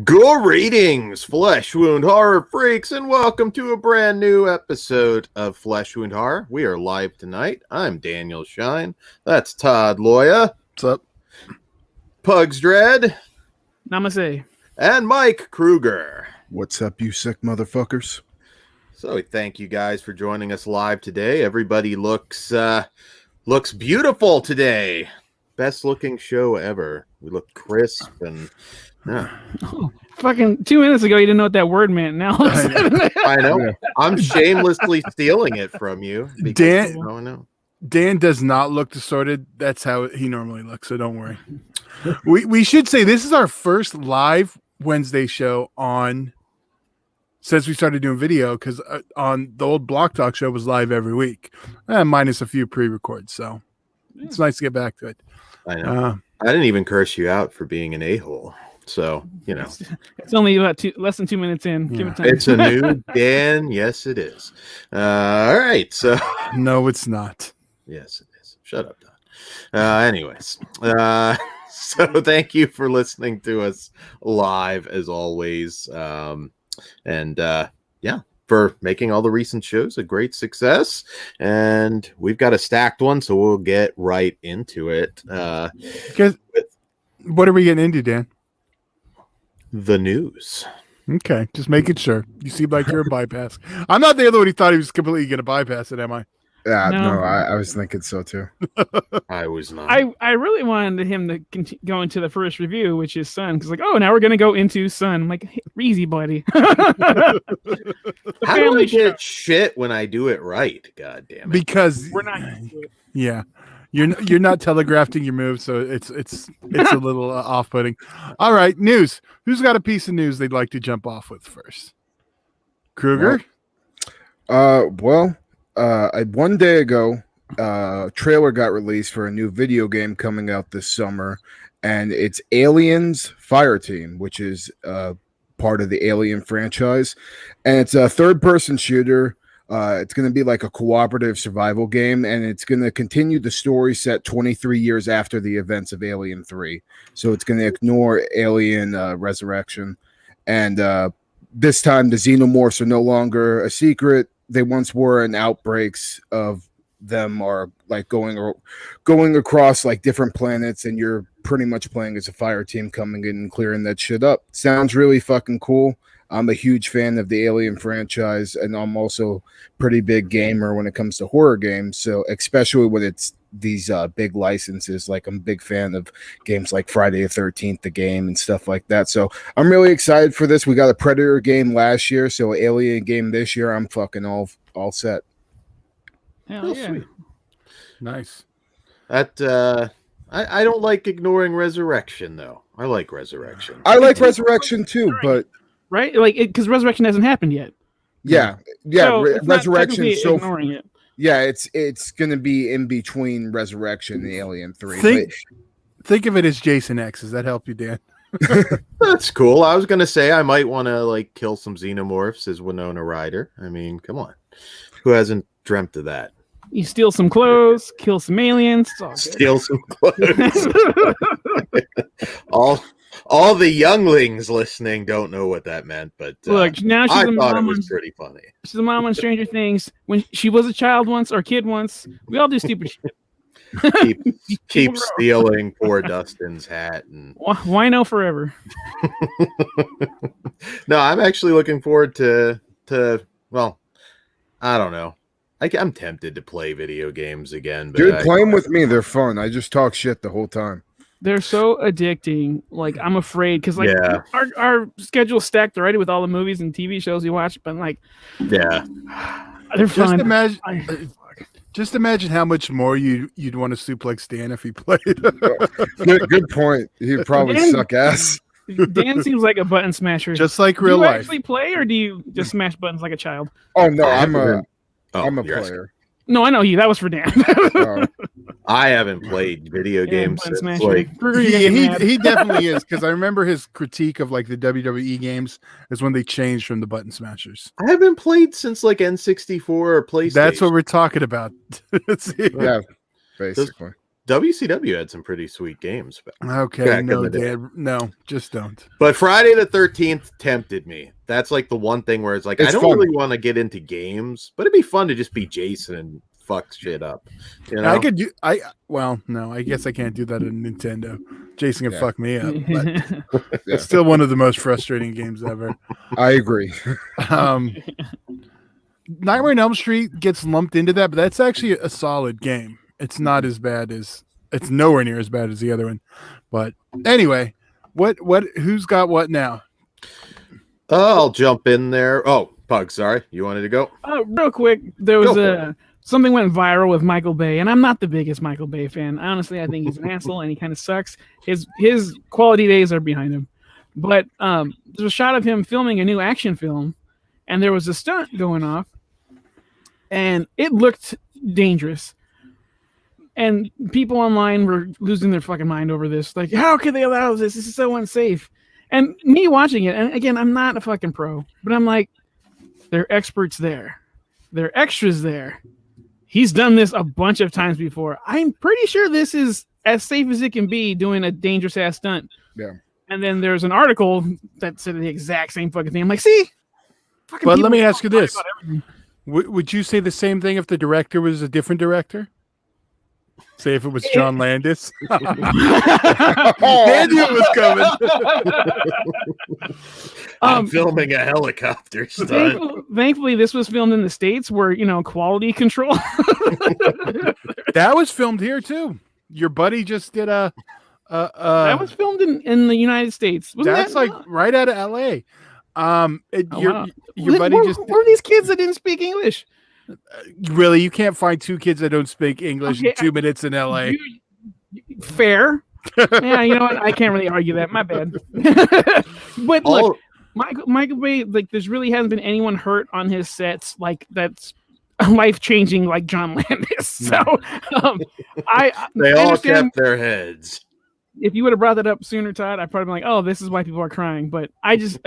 Greetings, Flesh Wound Horror freaks, and welcome to a brand new episode of Flesh Wound Horror. We are live tonight. I'm Daniel Shine. That's Todd Loya. What's up? Pugs Dread. Namaste. And Mike Kruger. What's up, you sick motherfuckers? So we thank you guys for joining us live today. Everybody looks beautiful today. Best looking show ever. We look crisp and Oh, fucking 2 minutes ago, you didn't know what that word meant. Now I know. I'm shamelessly stealing it from you. Dan does not look distorted. That's how he normally looks, so don't worry. We should say this is our first live Wednesday show since we started doing video, because on the old Block Talk show was live every week, minus a few pre-records. So it's nice to get back to it. I know. I didn't even curse you out for being an a-hole. So, you know. It's only about less than 2 minutes in. Yeah. Give it time. It's a new Dan. Yes, it is. All right. So no, it's not. Yes, it is. Shut up, Don. Anyways. So thank you for listening to us live as always. For making all the recent shows a great success. And we've got a stacked one, so we'll get right into it. What are we getting into, Dan? The news. Okay, just making sure. You seem like you're a bypass. I'm not the other one who thought he was completely going to bypass it, am I? Yeah, no, I was thinking so too. I was not. I really wanted him to go into the first review, which is Sun, because now we're gonna go into Sun. I'm like, hey, easy, buddy. How do I get shit when I do it right? God damn it! Because we're not used to it. Yeah, you're not telegraphing your moves, so it's a little off-putting. All right, news. Who's got a piece of news they'd like to jump off with first? Kruger. One day ago, trailer got released for a new video game coming out this summer, and it's Aliens Fireteam, which is part of the Alien franchise, and it's a third-person shooter. It's going to be like a cooperative survival game, and it's going to continue the story set 23 years after the events of Alien 3. So it's going to ignore Alien Resurrection, and this time the xenomorphs are no longer a secret. They once were, and outbreaks of them are like going across like different planets, and you're pretty much playing as a fire team coming in and clearing that shit up. Sounds really fucking cool. I'm a huge fan of the Alien franchise, and I'm also pretty big gamer when it comes to horror games. So especially when it's these big licenses, like I'm a big fan of games like Friday the 13th, the game, and stuff like that. So I'm really excited for this. We got a Predator game last year, so Alien game this year. I'm fucking all set. Hell yeah. Sweet. Nice. That I don't like ignoring Resurrection though. I like Resurrection. I like Resurrection too, but right, like because Resurrection hasn't happened yet. Yeah. So Resurrection. So ignoring it. Yeah, it's going to be in between Resurrection and Alien 3. Think of it as Jason X. Does that help you, Dan? That's cool. I was going to say I might want to like kill some xenomorphs as Winona Ryder. I mean, come on. Who hasn't dreamt of that? You steal some clothes, kill some aliens. Steal some clothes. All the younglings listening don't know what that meant, but look, now she's I thought it was pretty funny. She's a mom on Stranger Things. When she was a child once or kid once, we all do stupid shit. Keep stealing poor Dustin's hat and wino forever. No, I'm actually looking forward to well, I don't know. I'm tempted to play video games again, but dude, play them with me. They're fun. I just talk shit the whole time. They're so addicting. Like, I'm afraid because our schedule's stacked already with all the movies and TV shows we watch. But like, yeah, they're fun. Just imagine how much more you'd want to suplex Dan if he played. Good point. He'd probably suck ass. Dan seems like a button smasher. Just like real life. Do you actually play, or do you just smash buttons like a child? Oh no, I'm a player. No, I know you. That was for Dan. I haven't played video games since like he definitely is, because I remember his critique of like the WWE games is when they changed from the button smashers. I haven't played since like N64 or PlayStation. That's what we're talking about. Yeah, basically. WCW had some pretty sweet games. Okay, back in no, the day. Dad, no, just don't. But Friday the 13th tempted me. That's like the one thing where it's like, It's I don't fun. really want to get into games, but it'd be fun to just be Jason and fuck shit up. You know? I could do. Well, no, I guess I can't do that in Nintendo. Jason can fuck me up. But it's still one of the most frustrating games ever. I agree. Nightmare on Elm Street gets lumped into that, but that's actually a solid game. It's not as bad as it's nowhere near as bad as the other one. But anyway, who's got what now? I'll jump in there. Oh, Pug, sorry. You wanted to go? Real quick, there was something went viral with Michael Bay, and I'm not the biggest Michael Bay fan. Honestly, I think he's an asshole and he kind of sucks. His quality days are behind him. But there's a shot of him filming a new action film, and there was a stunt going off, and it looked dangerous. And people online were losing their fucking mind over this. Like, how could they allow this? This is so unsafe. And me watching it, and again, I'm not a fucking pro, but I'm like, there are experts there. There are extras there. He's done this a bunch of times before. I'm pretty sure this is as safe as it can be doing a dangerous ass stunt. Yeah. And then there's an article that said the exact same fucking thing. I'm like, see? But let me ask you this. Would you say the same thing if the director was a different director? Say if it was John Landis. They knew it was coming. I'm filming a helicopter stunt. Thankfully, this was filmed in the States where, quality control. That was filmed here too. Your buddy just did a that was filmed in the United States. That's like right out of LA. Your buddy just were these kids that didn't speak English? Really, you can't find two kids that don't speak English in 2 minutes in LA. Fair. Yeah, you know what? I can't really argue that. My bad. But look, Michael Bay, like, there's really hasn't been anyone hurt on his sets like that's life-changing like John Landis. So they all kept their heads. If you would have brought that up sooner, Todd, I'd probably be like, oh, this is why people are crying. But I'm just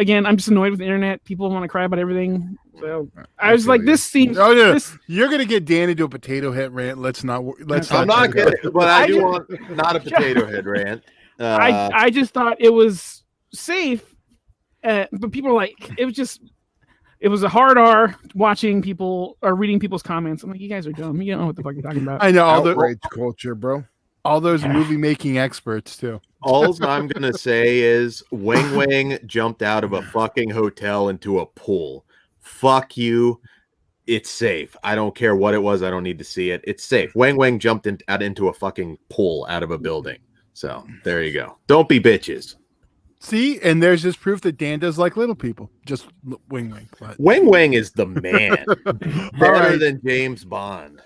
annoyed with the internet. People want to cry about everything. So I was like, this seems. Oh no, you're gonna get Dan into a potato head rant. Let's not. I'm not getting, but I do want not a potato head rant. I just thought it was safe, but people are like, it was a hard R watching people or reading people's comments. I'm like, you guys are dumb. You don't know what the fuck you're talking about. I know all outrage culture, bro. All those movie making experts too. All I'm gonna say is Wing Wing jumped out of a fucking hotel into a pool. Fuck you. It's safe. I don't care what it was. I don't need to see it. It's safe. Wang Wang jumped into a fucking pool out of a building. So there you go. Don't be bitches. See, and there's just proof that Dan does like little people. Just Wing Wang. But... Wang Wang is the man. Better than James Bond.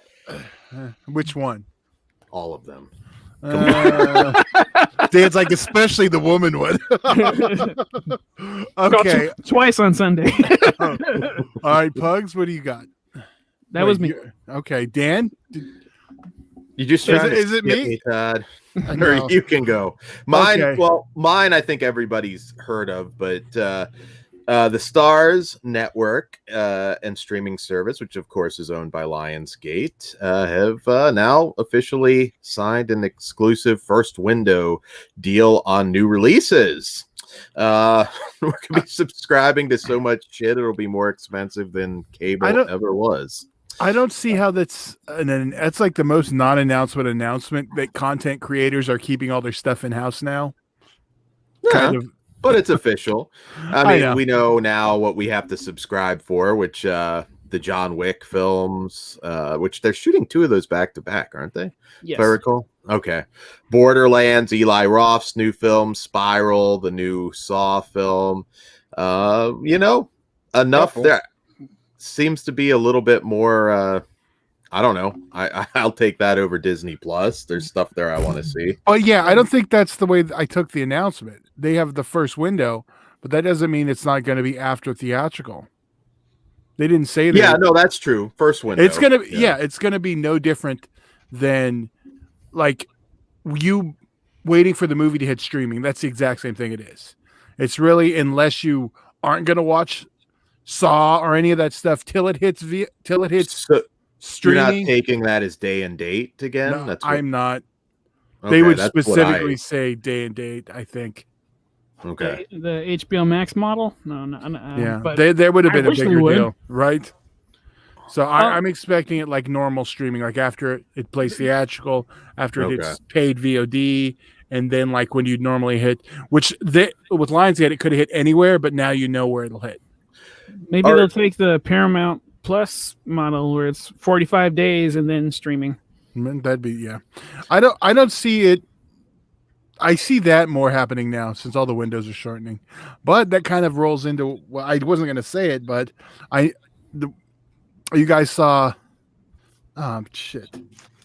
Which one? All of them. Dan's like, especially the woman one. Okay. Twice on Sunday. All right, Pugs, what do you got? That was me. Okay, Dan? You just is it me? Todd? Or you can go. Mine, okay. Well, mine I think everybody's heard of, but the Stars Network and streaming service, which of course is owned by Lionsgate, have now officially signed an exclusive first window deal on new releases. We're gonna be subscribing to so much shit; it'll be more expensive than cable ever was. I don't see how that's like the most non-announcement announcement that content creators are keeping all their stuff in house now. Yeah. Kind of. But it's official. I mean, we know now what we have to subscribe for, which the John Wick films, which they're shooting 2 of those back to back, aren't they? Yes. If I recall. Okay. Borderlands, Eli Roth's new film, Spiral, the new Saw film. Enough there. Seems to be a little bit more. I don't know. I'll take that over Disney Plus. There's stuff there I want to see. Oh yeah, I don't think that's the way I took the announcement. They have the first window, but that doesn't mean it's not going to be after theatrical. They didn't say that. Yeah, no, that's true. First window. It's gonna it's gonna be no different than like you waiting for the movie to hit streaming. That's the exact same thing it is. It's really, unless you aren't gonna watch Saw or any of that stuff till it hits streaming. You're not taking that as day and date again? No, I'm not. They would that's what specifically say day and date, I think. Okay. The HBO Max model? No. Yeah, But there would have I been a wish they bigger would. deal, right? So I'm expecting it like normal streaming, like after it plays theatrical, after it hits paid VOD, and then like when you'd normally hit, with Lionsgate, it could have hit anywhere, but now you know where it'll hit. Maybe they'll take the Paramount Plus model where it's 45 days and then streaming. That'd be I don't see it. I see that more happening now since all the windows are shortening, but that kind of rolls into. Well, I wasn't going to say it, but you guys saw,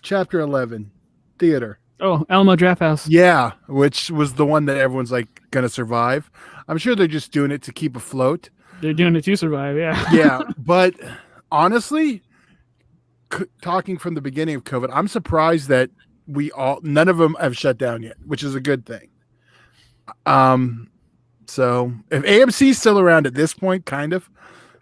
Chapter 11, theater. Oh, Alamo Drafthouse. Yeah, which was the one that everyone's like going to survive. I'm sure they're just doing it to keep afloat. They're doing it to survive, yeah. Yeah, but honestly, talking from the beginning of COVID, I'm surprised that none of them have shut down yet, which is a good thing. So if AMC's still around at this point, kind of,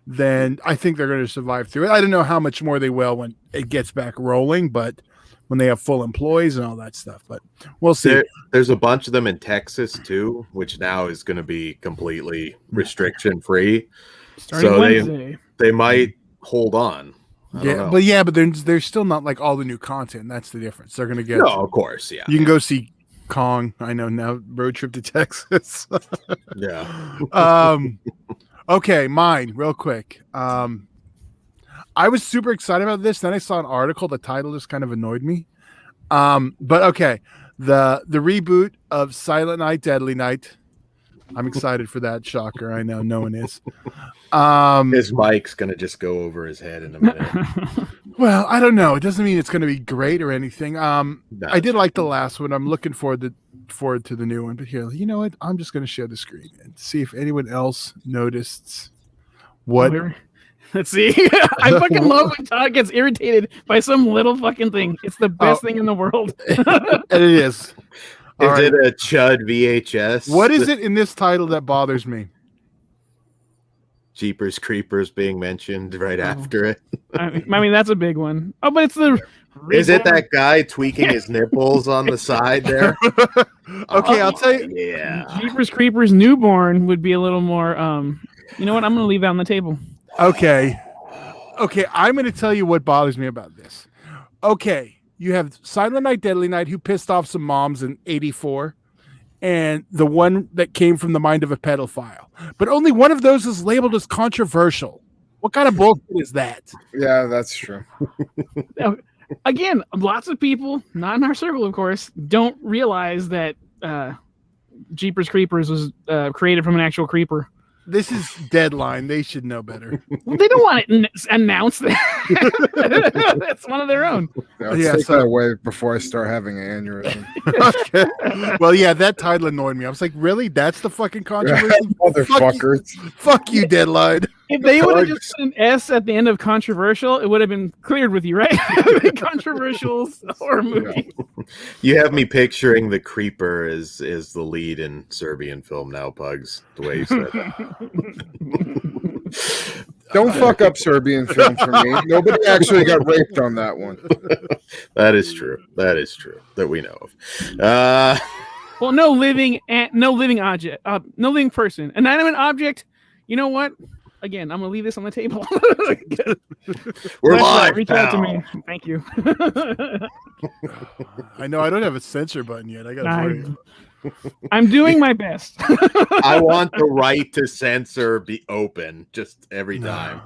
then I think they're going to survive through it. I don't know how much more they will when it gets back rolling, but when they have full employees and all that stuff, but we'll see. There's a bunch of them in Texas too, which now is going to be completely restriction free. Starting Wednesday. They might hold on. But they're still not like all the new content. That's the difference. They're going to get. No, of course, yeah. You can go see Kong. I know now. Road trip to Texas. Yeah. Okay, mine real quick. I was super excited about this. Then I saw an article. The title just kind of annoyed me. But okay, the reboot of Silent Night, Deadly Night. I'm excited for that. Shocker. I know no one is. His mic's gonna just go over his head in a minute. Well, I don't know. It doesn't mean it's going to be great or anything. I did like the last one. I'm looking forward to the new one. But here, you know what? I'm just going to share the screen and see if anyone else noticed what. Let's see. I fucking love when Todd gets irritated by some little fucking thing. It's the best thing in the world. And it is. Is it a Chud VHS? What is it in this title that bothers me? Jeepers Creepers being mentioned right after it. I mean, that's a big one. Oh, but it's the. Is it that guy tweaking his nipples on the side there? Okay, I'll tell you. Yeah. Jeepers Creepers Newborn would be a little more. You know what? I'm going to leave that on the table. Okay, I'm going to tell you what bothers me about this. Okay, you have Silent Night, Deadly Night, who pissed off some moms in '84, and the one that came from the mind of a pedophile. But only one of those is labeled as controversial. What kind of bullshit is that? Yeah, that's true. Again, lots of people, not in our circle, of course, don't realize that Jeepers Creepers was created from an actual creeper. This is Deadline. They should know better. Well, they don't want it announced that. That's one of their own. Take that away before I start having an aneurysm. Okay. Well, yeah, that title annoyed me. I was like, really? That's the fucking controversy? Motherfuckers. Fuck you, Deadline. If they would have just put an S at the end of controversial, it would have been cleared with you, right? Controversial horror movie. You have me picturing the creeper as the lead in Serbian film now, Pugs, the way you said that. Don't fuck up Serbian film for me. Nobody actually got raped on that one. That is true. That is true. That we know of. Well, no living object, no living person, inanimate object. You know what? Again, I'm gonna leave this on the table. We're live. Reach out to me. Thank you. I know I don't have a censor button yet. I gotta. I'm doing my best. I want the right to censor be open just every time.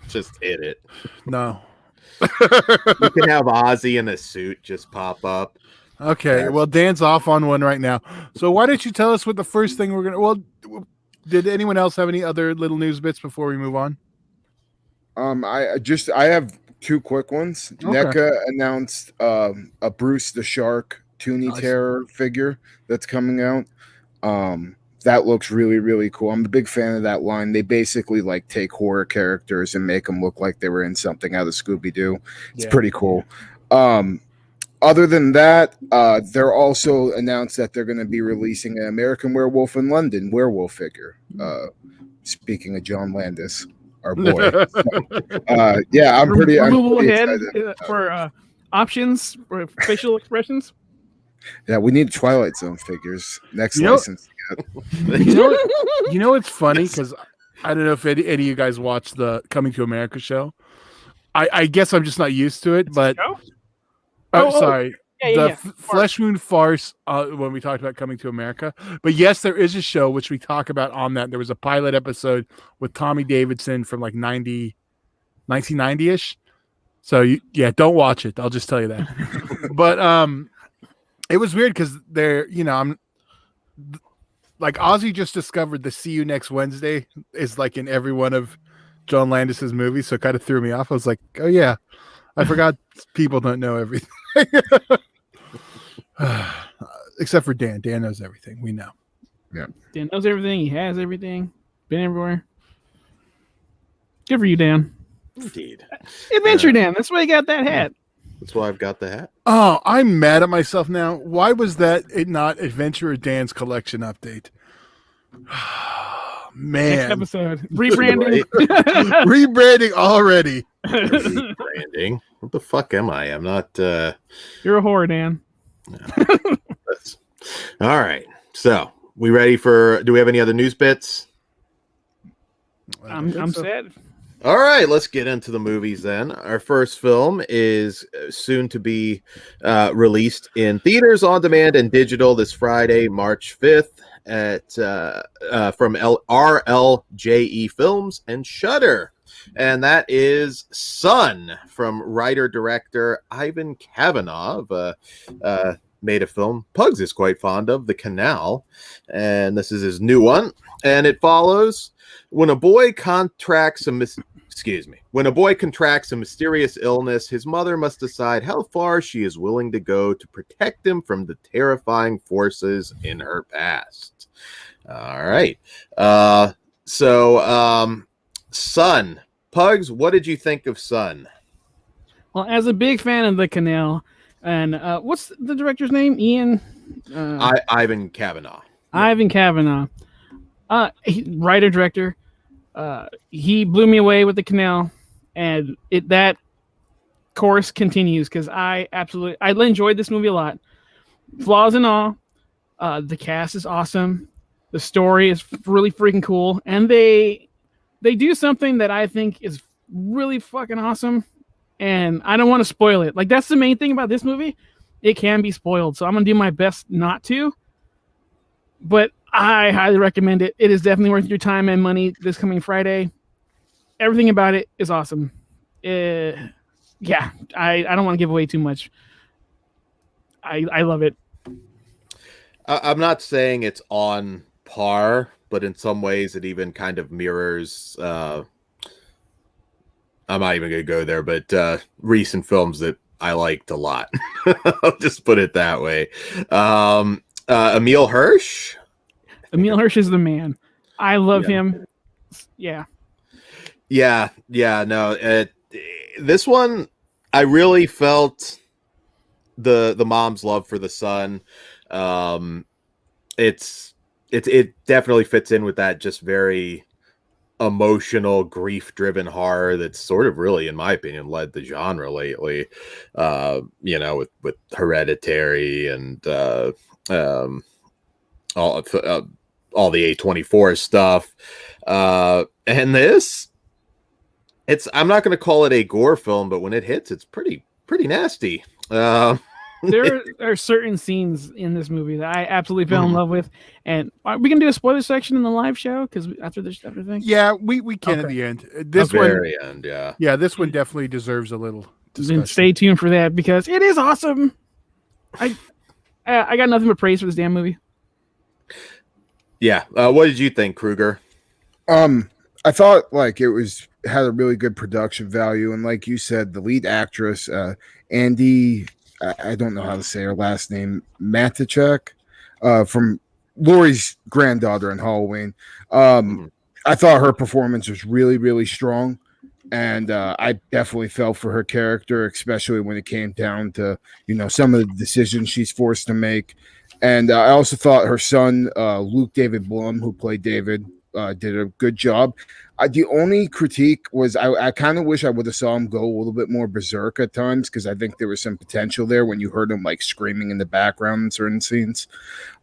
Just hit it. No. You can have Ozzy in a suit just pop up. Okay, well, Dan's off on one right now. So why don't you tell us what the first thing we're gonna? Well, did anyone else have any other little news bits before we move on? I have two quick ones. Okay. NECA announced a Bruce the Shark Toonie Terror figure that's coming out. That looks really, really cool. I'm a big fan of that line. They basically like take horror characters and make them look like they were in something out of Scooby-Doo. It's pretty cool. Other than that, they're also announced that they're going to be releasing an American Werewolf in London werewolf figure. Speaking of John Landis, our boy. I'm pretty excited for options for facial expressions. Yeah, we need Twilight Zone figures. Next You know- license. You know it's funny because I don't know if any of you guys watch the Coming to America show. I guess I'm just not used to it, but Show? sorry. Yeah. Flesh Wound Farce when we talked about Coming to America. But yes, there is a show which we talk about on that. There was a pilot episode with Tommy Davidson from like 1990-ish. So don't watch it. I'll just tell you that. But it was weird because I'm like Ozzy just discovered the "See You Next Wednesday" is like in every one of John Landis's movies, so it kind of threw me off. I was like, oh yeah, I forgot people don't know everything. Except for Dan. Dan knows everything. We know. Yeah. Dan knows everything. He has everything. Been everywhere. Good for you, Dan. Indeed. Adventure Dan. That's why you got that hat. That's why I've got the hat. Oh, I'm mad at myself now. Why was that not Adventurer Dan's collection update? Next Man. episode. Rebranding. Rebranding already. Rebranding. What the fuck am I? I'm not. You're a whore, Dan. All right. So we ready for? Do we have any other news bits? I'm sad. All right, let's get into the movies then. Our first film is soon to be released in theaters, on demand, and digital this Friday, March 5th at from RLJE Films and Shudder. And that is Son from writer-director Ivan Kavanagh. Made a film Pugs is quite fond of, The Canal. And this is his new one. And it follows when a boy contracts a mysterious illness, his mother must decide how far she is willing to go to protect him from the terrifying forces in her past. All right. Son. Pugs, what did you think of Son? Well, as a big fan of The Canal, and what's the director's name? Ian? Ivan Kavanagh. Ivan Kavanagh. Writer, director. He blew me away with The Canal, and that course continues because I enjoyed this movie a lot. Flaws and all, the cast is awesome. The story is really freaking cool, and they do something that I think is really fucking awesome, and I don't want to spoil it. Like, that's the main thing about this movie. It can be spoiled, so I'm gonna do my best not to. But I highly recommend it. It is definitely worth your time and money this coming Friday. Everything about it is awesome. I don't want to give away too much. I love it. I'm not saying it's on par, but in some ways it even kind of mirrors I'm not even going to go there, but recent films that I liked a lot. I'll just put it that way. Emil Hirsch. Emil Hirsch is the man. I love him. Yeah. No, this one, I really felt the mom's love for the son. It definitely fits in with that just very emotional, grief-driven horror that's sort of really, in my opinion, led the genre lately. With Hereditary and all the A24 stuff, and this, I'm not going to call it a gore film, but when it hits, it's pretty nasty. There are certain scenes in this movie that I absolutely fell in love with, and are we gonna do a spoiler section in the live show? Because after this, everything. Yeah, we can at the end. This very end, yeah. Yeah, this one definitely deserves a little discussion. Then stay tuned for that because it is awesome. I got nothing but praise for this damn movie. Yeah. What did you think, Kruger? I thought like it had a really good production value, and like you said, the lead actress, Andy, I don't know how to say her last name, Matichak, from Laurie's granddaughter in Halloween. I thought her performance was really, really strong, and I definitely felt for her character, especially when it came down to some of the decisions she's forced to make. And I also thought her son, Luke David Blum, who played David, did a good job. The only critique was I kind of wish I would have saw him go a little bit more berserk at times, because I think there was some potential there when you heard him like screaming in the background in certain scenes.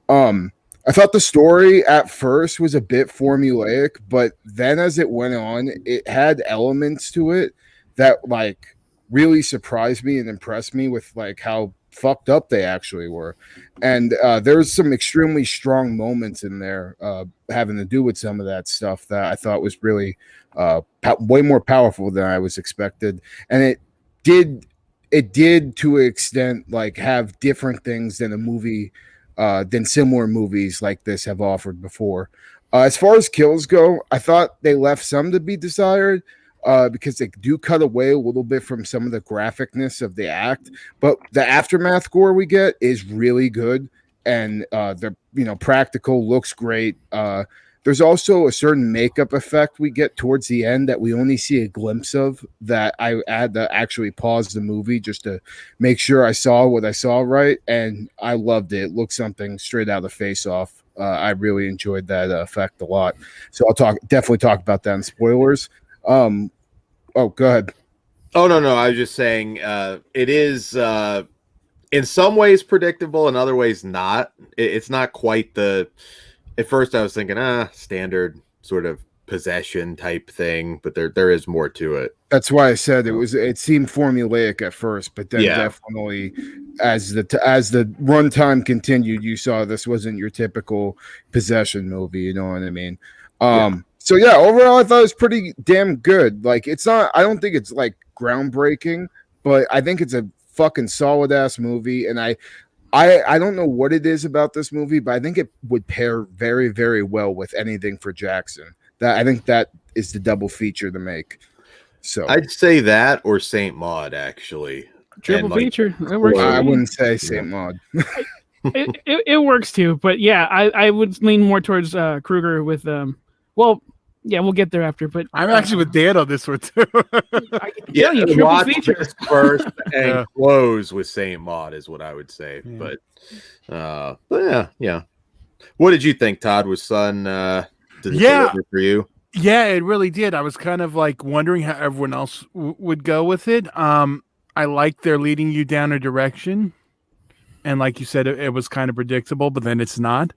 I thought the story at first was a bit formulaic, but then as it went on, it had elements to it that like really surprised me and impressed me with like how fucked up they actually were. And there's some extremely strong moments in there having to do with some of that stuff that I thought was really way more powerful than I was expected. And it did to an extent like have different things than a movie than similar movies like this have offered before. As far as kills go, I thought they left some to be desired because they do cut away a little bit from some of the graphicness of the act, but the aftermath gore we get is really good, and the practical looks great. There's also a certain makeup effect we get towards the end that we only see a glimpse of, that I had to actually pause the movie just to make sure I saw what I saw right, and I loved it. It looked something straight out of Face Off. I really enjoyed that effect a lot. So I'll definitely talk about that in spoilers. Oh, go ahead. Oh, no. I was just saying it is in some ways predictable, in other ways not. It's not quite the... At first I was thinking, standard sort of possession type thing, but there is more to it. That's why I said it seemed formulaic at first, but then definitely as the runtime continued, you saw this wasn't your typical possession movie, you know what I mean? So yeah, overall I thought it was pretty damn good. Like I don't think it's like groundbreaking, but I think it's a fucking solid ass movie, and I don't know what it is about this movie, but I think it would pair very, very well with anything for Jackson. I think that is the double feature to make. So I'd say that or Saint Maud, actually. Triple feature. That works. I wouldn't say Saint Maud. it works too, but yeah, I would lean more towards Kruger with we'll get there after. But I'm actually with Dan on this one too. Watch this first and close with Saint Maud is what I would say. Yeah. But yeah. What did you think, Todd? Was Sun deliver for you? Yeah, it really did. I was kind of like wondering how everyone else would go with it. I like they're leading you down a direction, and like you said, it was kind of predictable, but then it's not.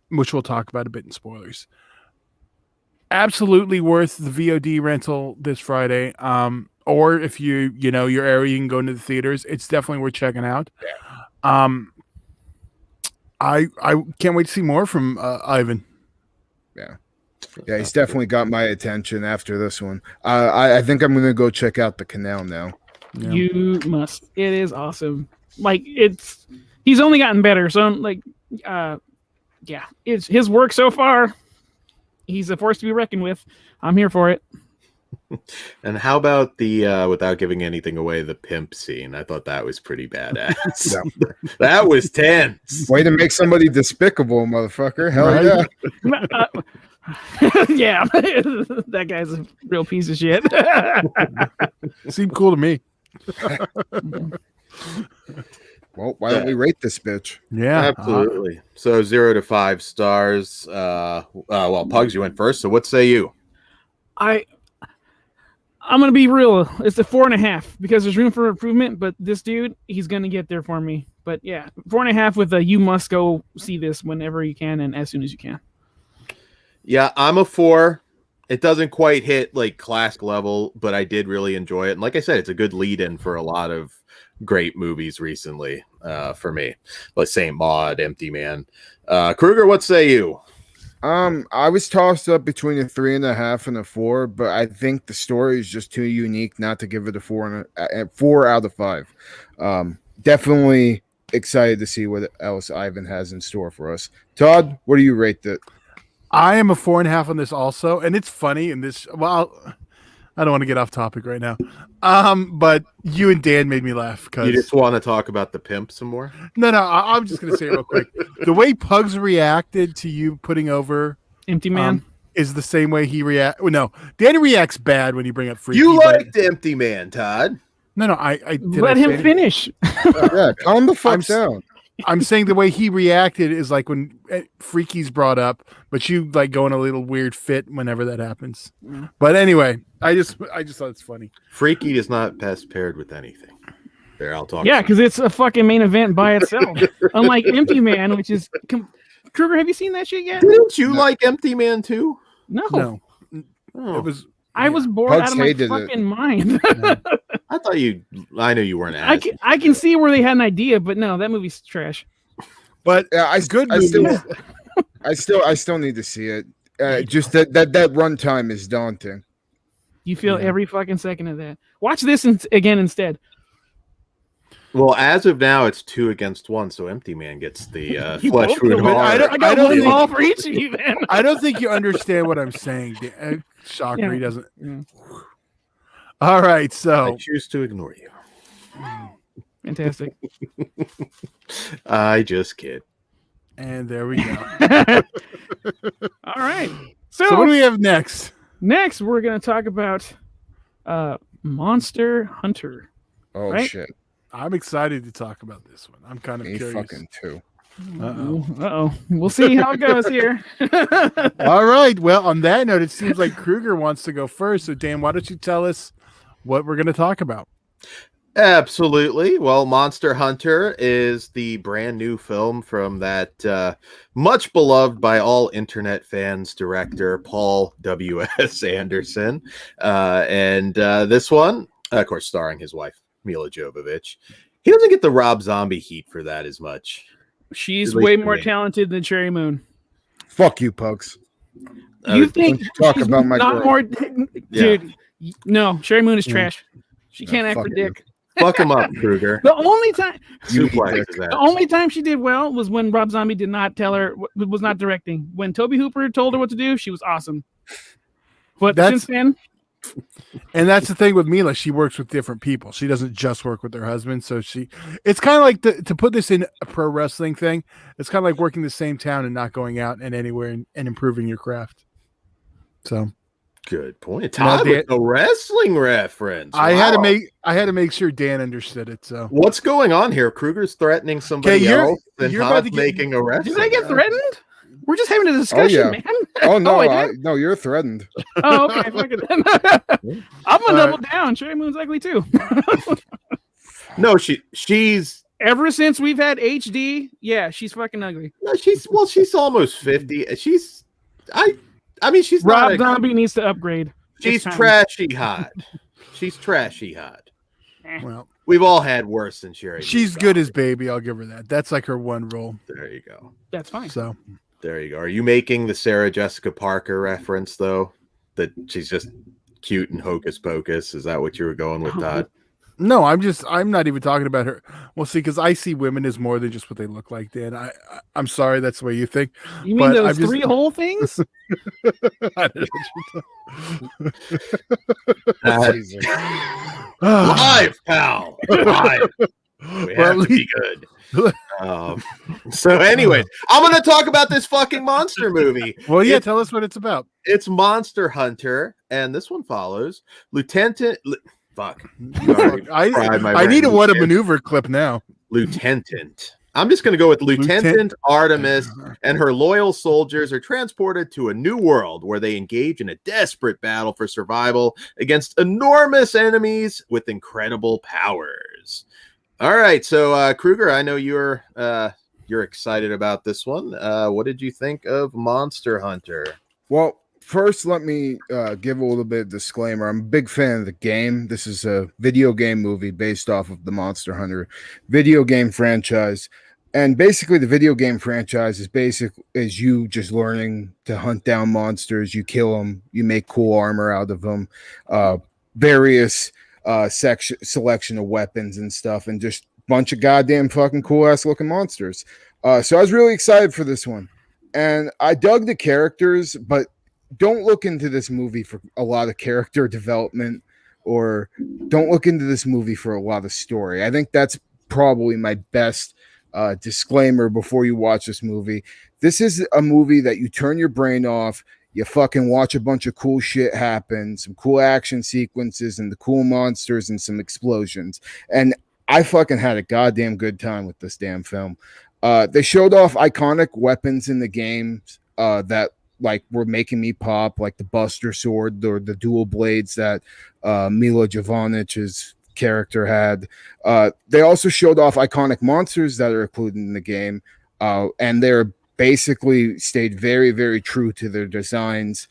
Which we'll talk about a bit in spoilers. Absolutely worth the VOD rental this Friday. Or if your area, you can go into the theaters. It's definitely worth checking out. I can't wait to see more from Ivan. Yeah, he's definitely got my attention after this one. I think I'm gonna go check out The Canal now. Yeah. You must. It is awesome. Like he's only gotten better. So like, it's his work so far. He's a force to be reckoned with. I'm here for it. And how about the without giving anything away, the pimp scene? I thought that was pretty badass. That was tense. Way to make somebody despicable, motherfucker. Hell yeah. Yeah, that guy's a real piece of shit. Seemed cool to me. Well, why don't we rate this bitch? Yeah, absolutely. So 0 to 5 stars. Well, Pugs, you went first. So what say you? I'm gonna be real. It's a 4.5 because there's room for improvement. But this dude, he's gonna get there for me. But yeah, 4.5 with a you must go see this whenever you can and as soon as you can. Yeah, I'm a 4. It doesn't quite hit like classic level, but I did really enjoy it. And like I said, it's a good lead-in for a lot of great movies recently for me, like Saint Maud, Empty Man. Kruger, what say you? I was tossed up between a 3.5 and a 4, but I think the story is just too unique not to give it a 4 out of 5. Definitely excited to see what else Ivan has in store for us. Todd, what do you rate that? I am a 4.5 on this also, and it's funny in this. Well, I don't want to get off topic right now, but you and Dan made me laugh because you just want to talk about the pimp some more. No, I'm just going to say it real quick. The way Pugs reacted to you putting over Empty Man is the same way he react. Well, no, Danny reacts bad when you bring up Freaky. You liked Empty Man, Todd. No, I let him finish. Yeah, calm the fuck down. I'm saying the way he reacted is like when Freaky's brought up, but you like go in a little weird fit whenever that happens. Yeah. But anyway, I just thought it's funny. Freaky is not best paired with anything. There, I'll talk. Yeah, because it's a fucking main event by itself. Unlike Empty Man, which is Kruger. Have you seen that shit yet? Didn't you like Empty Man too? No, Oh. it was. I was bored Hugs out of my hated it. fucking mind. I thought you. I know you weren't. I can see where they had an idea, but no, that movie's trash. But Yeah, good I movie. still need to see it. Just that runtime is daunting. You feel Yeah. every fucking second of that. Watch this again instead. Well, as of now, it's 2 against 1, so Empty Man gets the You flesh both wound do it. horror. I got don't one think- ball for each of you, man. I don't think you understand what I'm saying. Shocker, Yeah. he doesn't. Yeah. All right, I so choose to ignore you. Fantastic. I just kid. and there we go. All right. So what do we have next? Next, we're going to talk about Monster Hunter. Oh Right? shit! I'm excited to talk about this one. I'm kind of Me curious. fucking too. Uh-oh. We'll see how it goes here. All right. Well, on that note, it seems like Kruger wants to go first. So, Dan, why don't you tell us what we're going to talk about? Absolutely. Well, Monster Hunter is the brand new film from that much beloved by all internet fans director Paul W.S. Anderson. And this one, of course, starring his wife, Mila Jovovich. He doesn't get the Rob Zombie heat for that as much. She's At least way to more me. talented than Cherry Moon. Fuck you, Pugs. You think don't talk she's about my not girl. more, Yeah. dude? No, Cherry Moon is Yeah. trash. She can't act fuck for you. dick. Fuck him up, Kruger. The only time, You Suplex dick. his ass. the only time she did well was when Rob Zombie did not tell her, was not directing. When Toby Hooper told her what to do, she was awesome. But That's- since then, And that's the thing with Mila. She works with different people. She doesn't just work with her husband. So it's kind of like to put this in a pro wrestling thing. It's kind of like working the same town and not going out and anywhere and improving your craft. So Good point. Now, Todd with the wrestling reference. I had to Wow. make sure Dan understood it. So What's going on here? Kruger's threatening somebody you're- else, and you're about Todd's to get- making a wrestling. did I get reference. threatened? We're just having a discussion, yeah. man. Oh no, I did? no, you're threatened. Oh, okay. Fuck it then. I'm gonna All double down. Cherry Moon's ugly too. No, she's Ever since we've had HD, yeah, she's fucking ugly. no, she's almost 50. I mean she's Rob not a, Zombie needs to upgrade. she's It's time. trashy hot. She's trashy hot. well, We've all had worse than Sherry. she's good as baby. I'll give her that. That's like her one role. There you go. That's fine. So There you go. Are you making the Sarah Jessica Parker reference though? That she's just cute and hocus pocus? Is that what you were going with, Todd? no, I'm not even talking about her. Well, see, because I see women as more than just what they look like, Dan. I'm sorry, that's the way you think. You mean but those I'm just- three whole things? I don't know. Jesus. Live, pal. Live. We Well, have to be good. So, anyways, I'm going to talk about this fucking monster movie. Well, yeah, It's- tell us what it's about. It's Monster Hunter, and this one follows Lieutenant. Fuck. Sorry, fried my I need a brain. what a maneuver clip now. Lieutenant. I'm just going to go with Lieutenant Artemis and her loyal soldiers are transported to a new world where they engage in a desperate battle for survival against enormous enemies with incredible powers. All right, so Kruger, I know you're excited about this one. What did you think of Monster Hunter? Well, first, let me give a little bit of disclaimer. I'm a big fan of the game. This is a video game movie based off of the Monster Hunter video game franchise. And basically, the video game franchise is you just learning to hunt down monsters. You kill them. You make cool armor out of them. Various selection of weapons and stuff, and just a bunch of goddamn fucking cool ass looking monsters. So I was really excited for this one. And I dug the characters, but don't look into this movie for a lot of character development, or don't look into this movie for a lot of story. I think that's probably my best disclaimer before you watch this movie. This is a movie that you turn your brain off, you fucking watch a bunch of cool shit happen, some cool action sequences and the cool monsters and some explosions. And I fucking had a goddamn good time with this damn film. They showed off iconic weapons in the games that like were making me pop, like the Buster Sword or the dual blades that Mila Jovovich's character had. They also showed off iconic monsters that are included in the game, and they're basically stayed very, very true to their designs.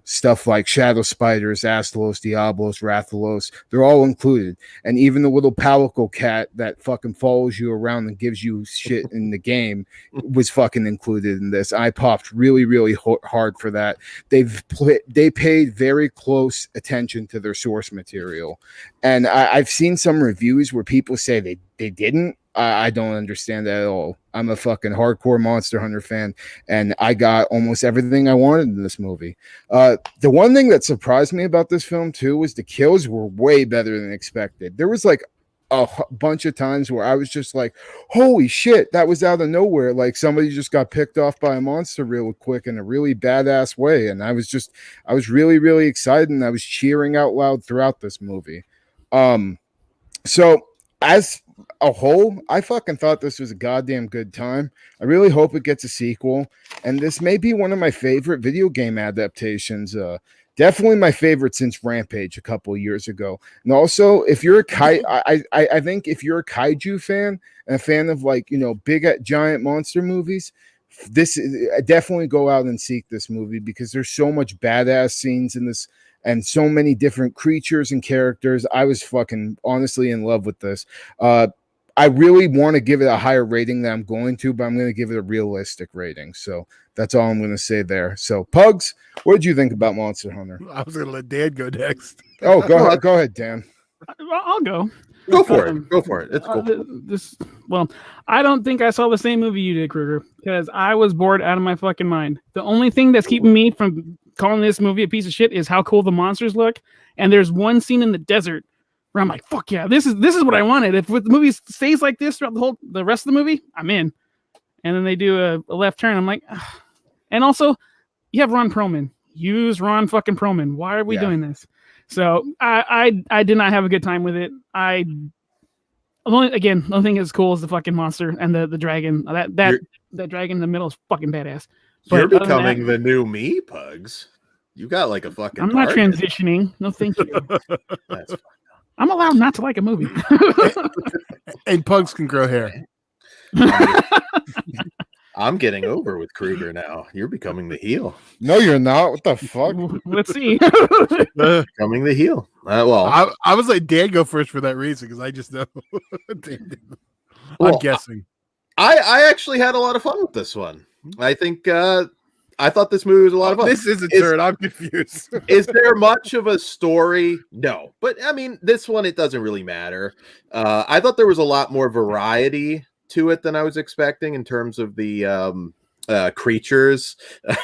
Stuff like Shadow Spiders, Astalos, Diablos, Rathalos, they're all included. And even the little Palico cat that fucking follows you around and gives you shit in the game was fucking included in this. I popped really, really hard for that. They paid very close attention to their source material. And I've seen some reviews where people say they didn't. I don't understand that at all. I'm a fucking hardcore Monster Hunter fan, and I got almost everything I wanted in this movie. The one thing that surprised me about this film, too, was the kills were way better than expected. There was like a bunch of times where I was just like, holy shit, that was out of nowhere. Like somebody just got picked off by a monster real quick in a really badass way. And I was really, really excited, and I was cheering out loud throughout this movie. So as a whole, I fucking thought this was a goddamn good time. I really hope it gets a sequel, and this may be one of my favorite video game adaptations. Definitely my favorite since Rampage a couple of years ago. And also, if you're a I think if you're a kaiju fan and a fan of like, you know, big giant monster movies, this definitely go out and seek this movie, because there's so much badass scenes in this and so many different creatures and characters. I was fucking honestly in love with this. I really want to give it a higher rating than I'm going to, but I'm going to give it a realistic rating. So that's all I'm going to say there. So, Pugs, what did you think about Monster Hunter? I was going to let Dan go next. Oh, go ahead, Dan. I'll go. Go for it. Go for it. It's cool. Well, I don't think I saw the same movie you did, Kruger, because I was bored out of my fucking mind. The only thing that's keeping me from calling this movie a piece of shit is how cool the monsters look. And there's one scene in the desert where I'm like, fuck yeah, this is what I wanted. If the movie stays like this throughout the rest of the movie, I'm in. And then they do a left turn. I'm like, ugh. And also, you have Ron Perlman. Use Ron fucking Perlman. Why are we doing this? So I did not have a good time with it. The only thing that's cool is the fucking monster and the dragon. That dragon in the middle is fucking badass. But you're becoming the new me, Pugs. You got like a fucking. I'm not transitioning. No, thank you. That's I'm allowed not to like a movie. And Pugs can grow hair. I'm getting over with Kruger now. You're becoming the heel. No, you're not. What the fuck? Let's see. Becoming the heel. Well, I was like, Dan, go first for that reason, because I just know. I'm guessing. I actually had a lot of fun with this one. I think I thought this movie was a lot of fun. This is a turn. I'm confused. Is there much of a story? No. But, I mean, this one, it doesn't really matter. I thought there was a lot more variety to it than I was expecting in terms of the creatures.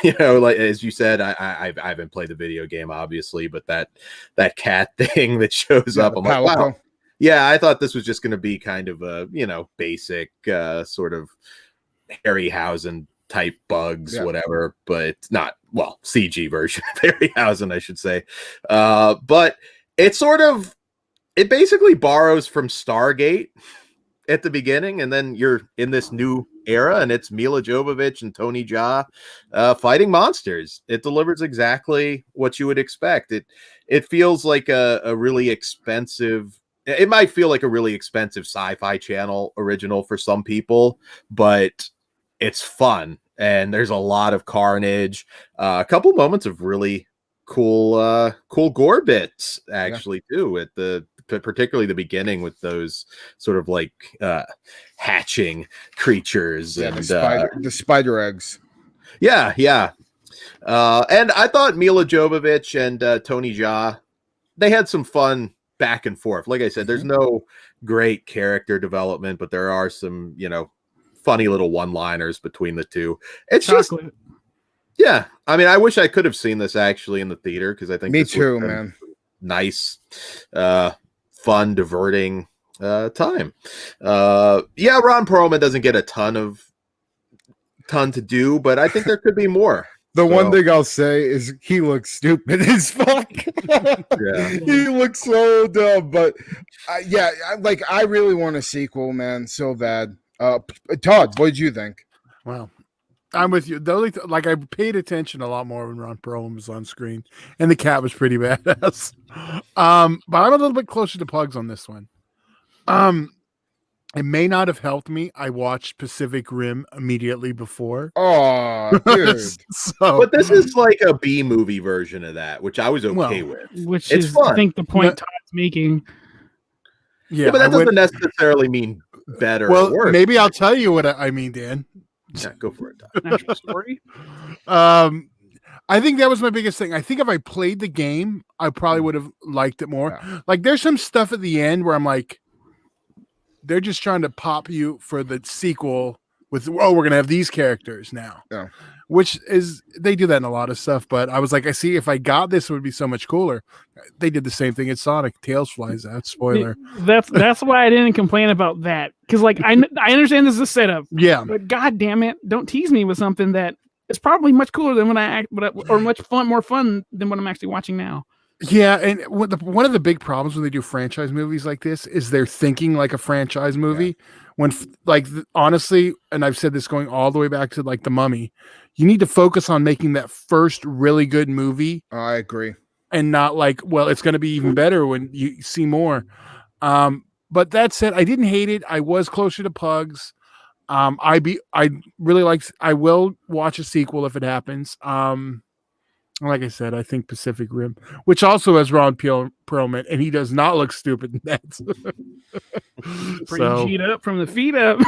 Like as you said, I haven't played the video game, obviously, but that cat thing that shows up, I'm like, wow. Yeah, I thought this was just going to be kind of a, basic sort of Harryhausen type bugs, whatever, but not, CG version of Harryhausen, I should say. But it basically borrows from Stargate at the beginning, and then you're in this new era, and it's Mila Jovovich and Tony Jaa fighting monsters. It delivers exactly what you would expect. It feels like a really expensive. It might feel like a really expensive Sci-Fi Channel original for some people, but it's fun, and there's a lot of carnage. A couple moments of really cool gore bits, actually, too, at particularly the beginning with those sort of like hatching creatures and the spider eggs. Yeah. And I thought Mila Jovovich and Tony Jaa, they had some fun back and forth. Like I said, there's no great character development, but there are some, funny little one-liners between the two. It's Chocolate. Yeah. I mean, I wish I could have seen this actually in the theater, because I think me too, man. Nice, fun, diverting time. Ron Perlman doesn't get a ton to do, but I think there could be more. One thing I'll say is he looks stupid as fuck. Yeah. He looks so dumb, but I really want a sequel, man, so bad. Todd, what did you think? Wow. I'm with you. The only like I paid attention a lot more when Ron Perlman was on screen, and the cat was pretty badass. But I'm a little bit closer to Pugs on this one. It may not have helped me. I watched Pacific Rim immediately before. Oh, dude. But this is like a B movie version of that, which I was okay with. Which it's is, fun. I think, the point Todd's making. Yeah, but that doesn't necessarily mean better. Well, or worse. Maybe I'll tell you what I mean, Dan. Yeah, go for it, Todd. Actual story. I think that was my biggest thing. I think if I played the game, I probably would have liked it more. Yeah. Like, there's some stuff at the end where I'm like, they're just trying to pop you for the sequel with, we're going to have these characters now. Yeah. Which is, they do that in a lot of stuff. But I was like, I see, if I got this, it would be so much cooler. They did the same thing at Sonic. Tails flies out. Spoiler. That's why I didn't complain about that. Because, like, I understand this is a setup. Yeah. But god damn it, don't tease me with something that is probably much cooler than when or much more fun than what I'm actually watching now. Yeah, and one of the big problems when they do franchise movies like this is they're thinking like a franchise movie. When honestly, and I've said this going all the way back to like The Mummy, you need to focus on making that first really good movie. I agree. And not like, well, it's going to be even better when you see more. But that said, I didn't hate it. I was closer to Pugs. I really liked. I will watch a sequel if it happens. Like I said, I think Pacific Rim, which also has Ron Perlman, and he does not look stupid in that. Pretty G'd up from the feet up.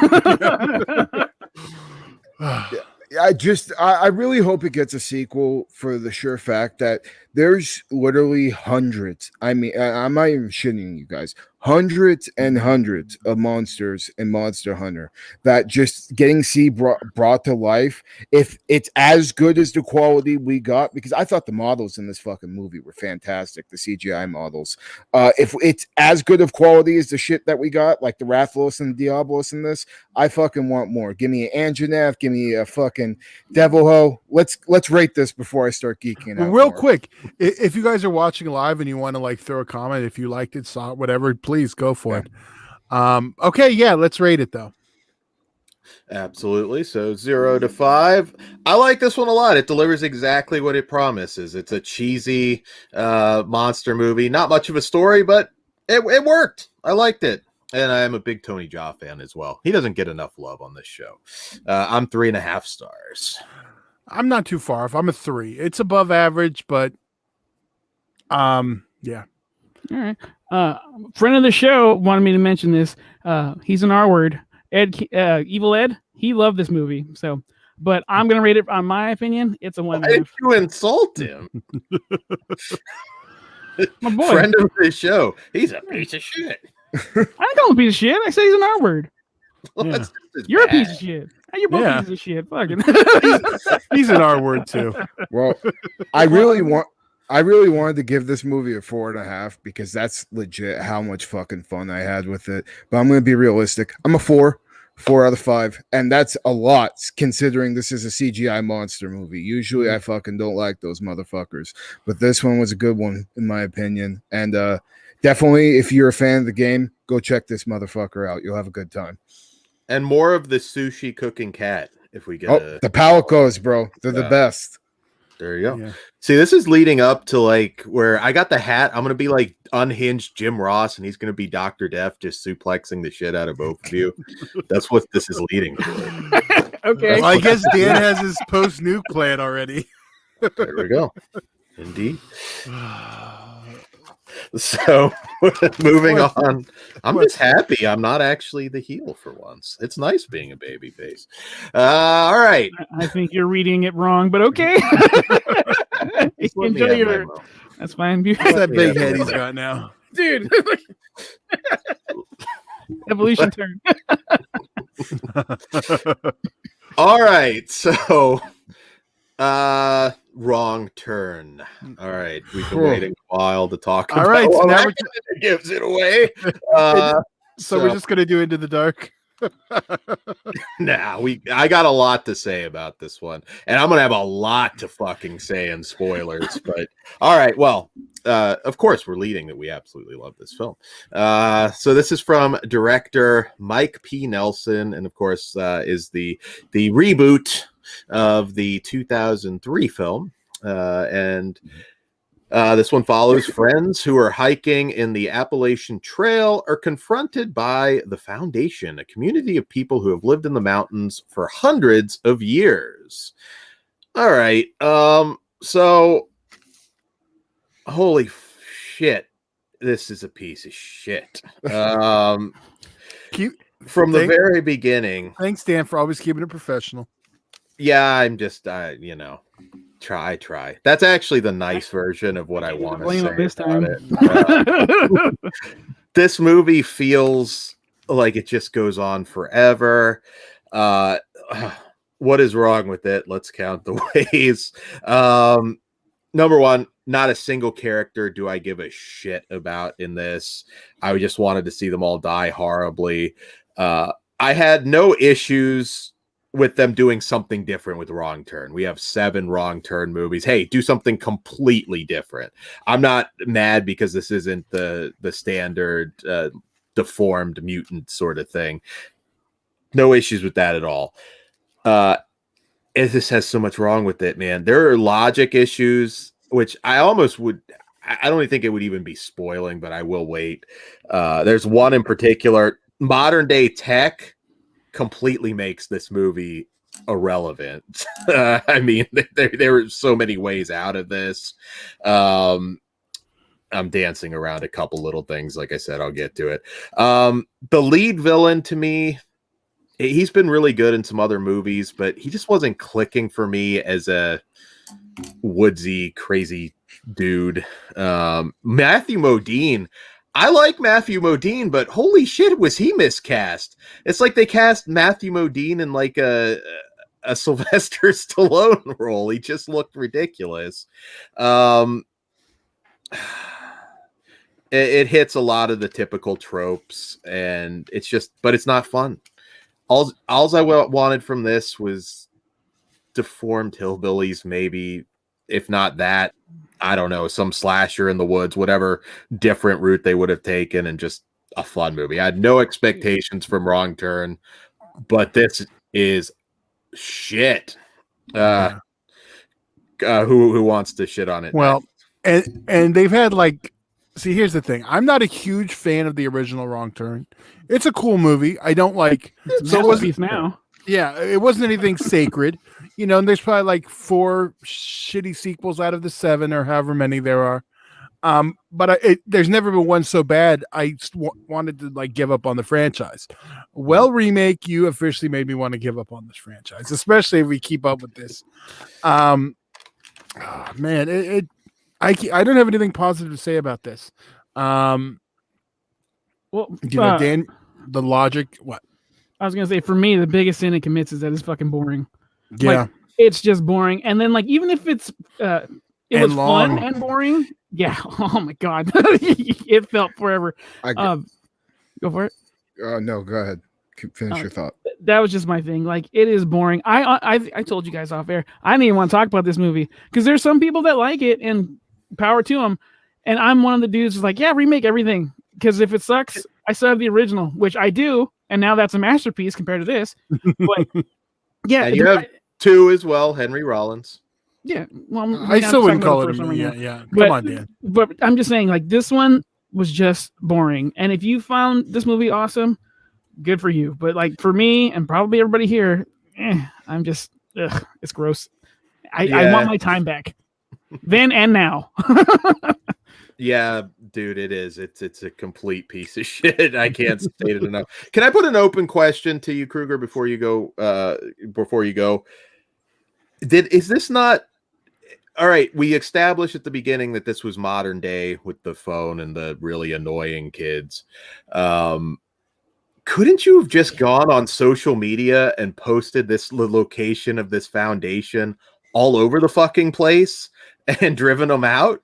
I really hope it gets a sequel for the sure fact that there's literally hundreds. I mean, I'm not even shitting you guys. Hundreds and hundreds of monsters in Monster Hunter that just getting brought to life. If it's as good as the quality we got, because I thought the models in this fucking movie were fantastic, the CGI models. If it's as good of quality as the shit that we got, like the Rathalos and Diablos in this, I fucking want more. Give me an Anjanath, give me a fucking Devilho. Let's rate this before I start geeking out. Real quick, if you guys are watching live and you want to like throw a comment, if you liked it, saw it, whatever, please go for it. Okay, yeah, let's rate it though. Absolutely. So 0 to 5. I like this one a lot. It delivers exactly what it promises. It's a cheesy monster movie. Not much of a story, but it worked. I liked it. And I am a big Tony Jaa fan as well. He doesn't get enough love on this show. I'm 3.5 stars. I'm not too far off. I'm a 3. It's above average, but yeah. All right. Friend of the show wanted me to mention this. He's an R word. Evil Ed. He loved this movie. So, but I'm gonna rate it. On my opinion, it's a 1.5. Why did you insult him? My boy. Friend of the show. He's a piece of shit. I didn't call him a piece of shit. I said he's an R word. Well, Yeah. You're a piece of shit. Hey, you're both pieces of shit. Fucking. He's an R word too. Well, I really wanted to give this movie a 4.5 because that's legit how much fucking fun I had with it. But I'm going to be realistic. I'm a 4 out of 5. And that's a lot considering this is a CGI monster movie. Usually I fucking don't like those motherfuckers. But this one was a good one, in my opinion. And definitely, if you're a fan of the game, go check this motherfucker out. You'll have a good time. And more of the sushi cooking cat if we get the Palicos, bro. They're the best. There you go. Yeah. See, this is leading up to like where I got the hat. I'm going to be like unhinged Jim Ross, and he's going to be Dr. Death, just suplexing the shit out of both of you. That's what this is leading to. Okay. Well, I guess Dan has his post-nuke plan already. There we go. Indeed. So moving on, I'm just happy I'm not actually the heel for once. It's nice being a baby face. All right. I think you're reading it wrong, but okay. Enjoy your. That's fine. What's that big head he's got now, dude? Evolution turn. All right. So, wrong turn. All right, we've been waiting a while to talk about. All right, so now it gives it away. So we're just gonna do Into the Dark. I got a lot to say about this one, and I'm gonna have a lot to fucking say in spoilers. But all right, well, of course, we're leading that we absolutely love this film. So this is from director Mike P. Nelson, and of course is the reboot of the 2003 film. And this one follows friends who are hiking in the Appalachian Trail are confronted by the Foundation, a community of people who have lived in the mountains for hundreds of years. All right. So holy shit, this is a piece of shit. From the very beginning. Thanks, Dan, for always keeping it professional. Yeah, I'm just try. That's actually the nice version of what I want to say this time. This movie feels like it just goes on forever. What is wrong with it? Let's count the ways. Number one, not a single character do I give a shit about in this. I just wanted to see them all die horribly. I had no issues with them doing something different with Wrong Turn. We have 7 Wrong Turn movies. Hey, do something completely different. I'm not mad because this isn't the standard deformed mutant sort of thing. No issues with that at all. It just has so much wrong with it, man. There are logic issues, which I almost would. I don't even think it would even be spoiling, but I will wait. There's one in particular. Modern day tech completely makes this movie irrelevant. I mean, there are so many ways out of this. I'm dancing around a couple little things. Like I said, I'll get to it. The lead villain to me, he's been really good in some other movies, but he just wasn't clicking for me as a woodsy, crazy dude. Matthew Modine, I like Matthew Modine, but holy shit, was he miscast? It's like they cast Matthew Modine in like a Sylvester Stallone role. He just looked ridiculous. It hits a lot of the typical tropes, and it's just, but it's not fun. All I wanted from this was deformed hillbillies, maybe. If not that, I don't know, some slasher in the woods, whatever different route they would have taken, and just a fun movie. I had no expectations from Wrong Turn, but this is shit. Who wants to shit on it? Well, and they've had like, see, here's the thing. I'm not a huge fan of the original Wrong Turn. It's a cool movie. I don't like. So it wasn't now. Yeah, it wasn't anything sacred, and there's probably like 4 shitty sequels out of the 7 or however many there are. But there's never been one so bad I wanted to like give up on the franchise. Well, remake, you officially made me want to give up on this franchise, especially if we keep up with this. Man, I don't have anything positive to say about this. Dan, the logic, what? I was gonna say, for me, the biggest sin it commits is that it's fucking boring. Yeah, like, it's just boring. And then, like, even if it's it was fun and boring, yeah. Oh my god, it felt forever. Go for it. No, go ahead. Finish your thought. That was just my thing. Like, it is boring. I told you guys off air, I didn't even want to talk about this movie because there's some people that like it, and power to them. And I'm one of the dudes who's like, yeah, remake everything, because if it sucks, I still have the original, which I do. And now that's a masterpiece compared to this. But yeah, and you have 2 as well, Henry Rollins. Yeah, well, I still wouldn't call it. Yeah. Come on, Dan. But I'm just saying, like, this one was just boring. And if you found this movie awesome, good for you. But like for me and probably everybody here, I'm just, it's gross. I want my time back, then and now. Yeah, dude, it is. It's a complete piece of shit. I can't state it enough. Can I put an open question to you, Kruger, before you go? Is this not all right? We established at the beginning that this was modern day with the phone and the really annoying kids. Couldn't you have just gone on social media and posted the location of this foundation all over the fucking place and driven them out?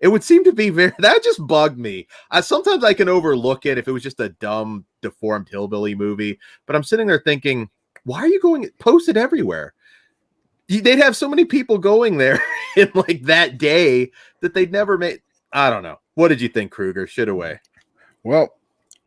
It would seem to be that just bugged me. Sometimes I can overlook it if it was just a dumb, deformed hillbilly movie. But I'm sitting there thinking, why are you going? Post it everywhere. They'd have so many people going there in like that day that they'd never make. I don't know. What did you think, Kruger? Shit away. Well,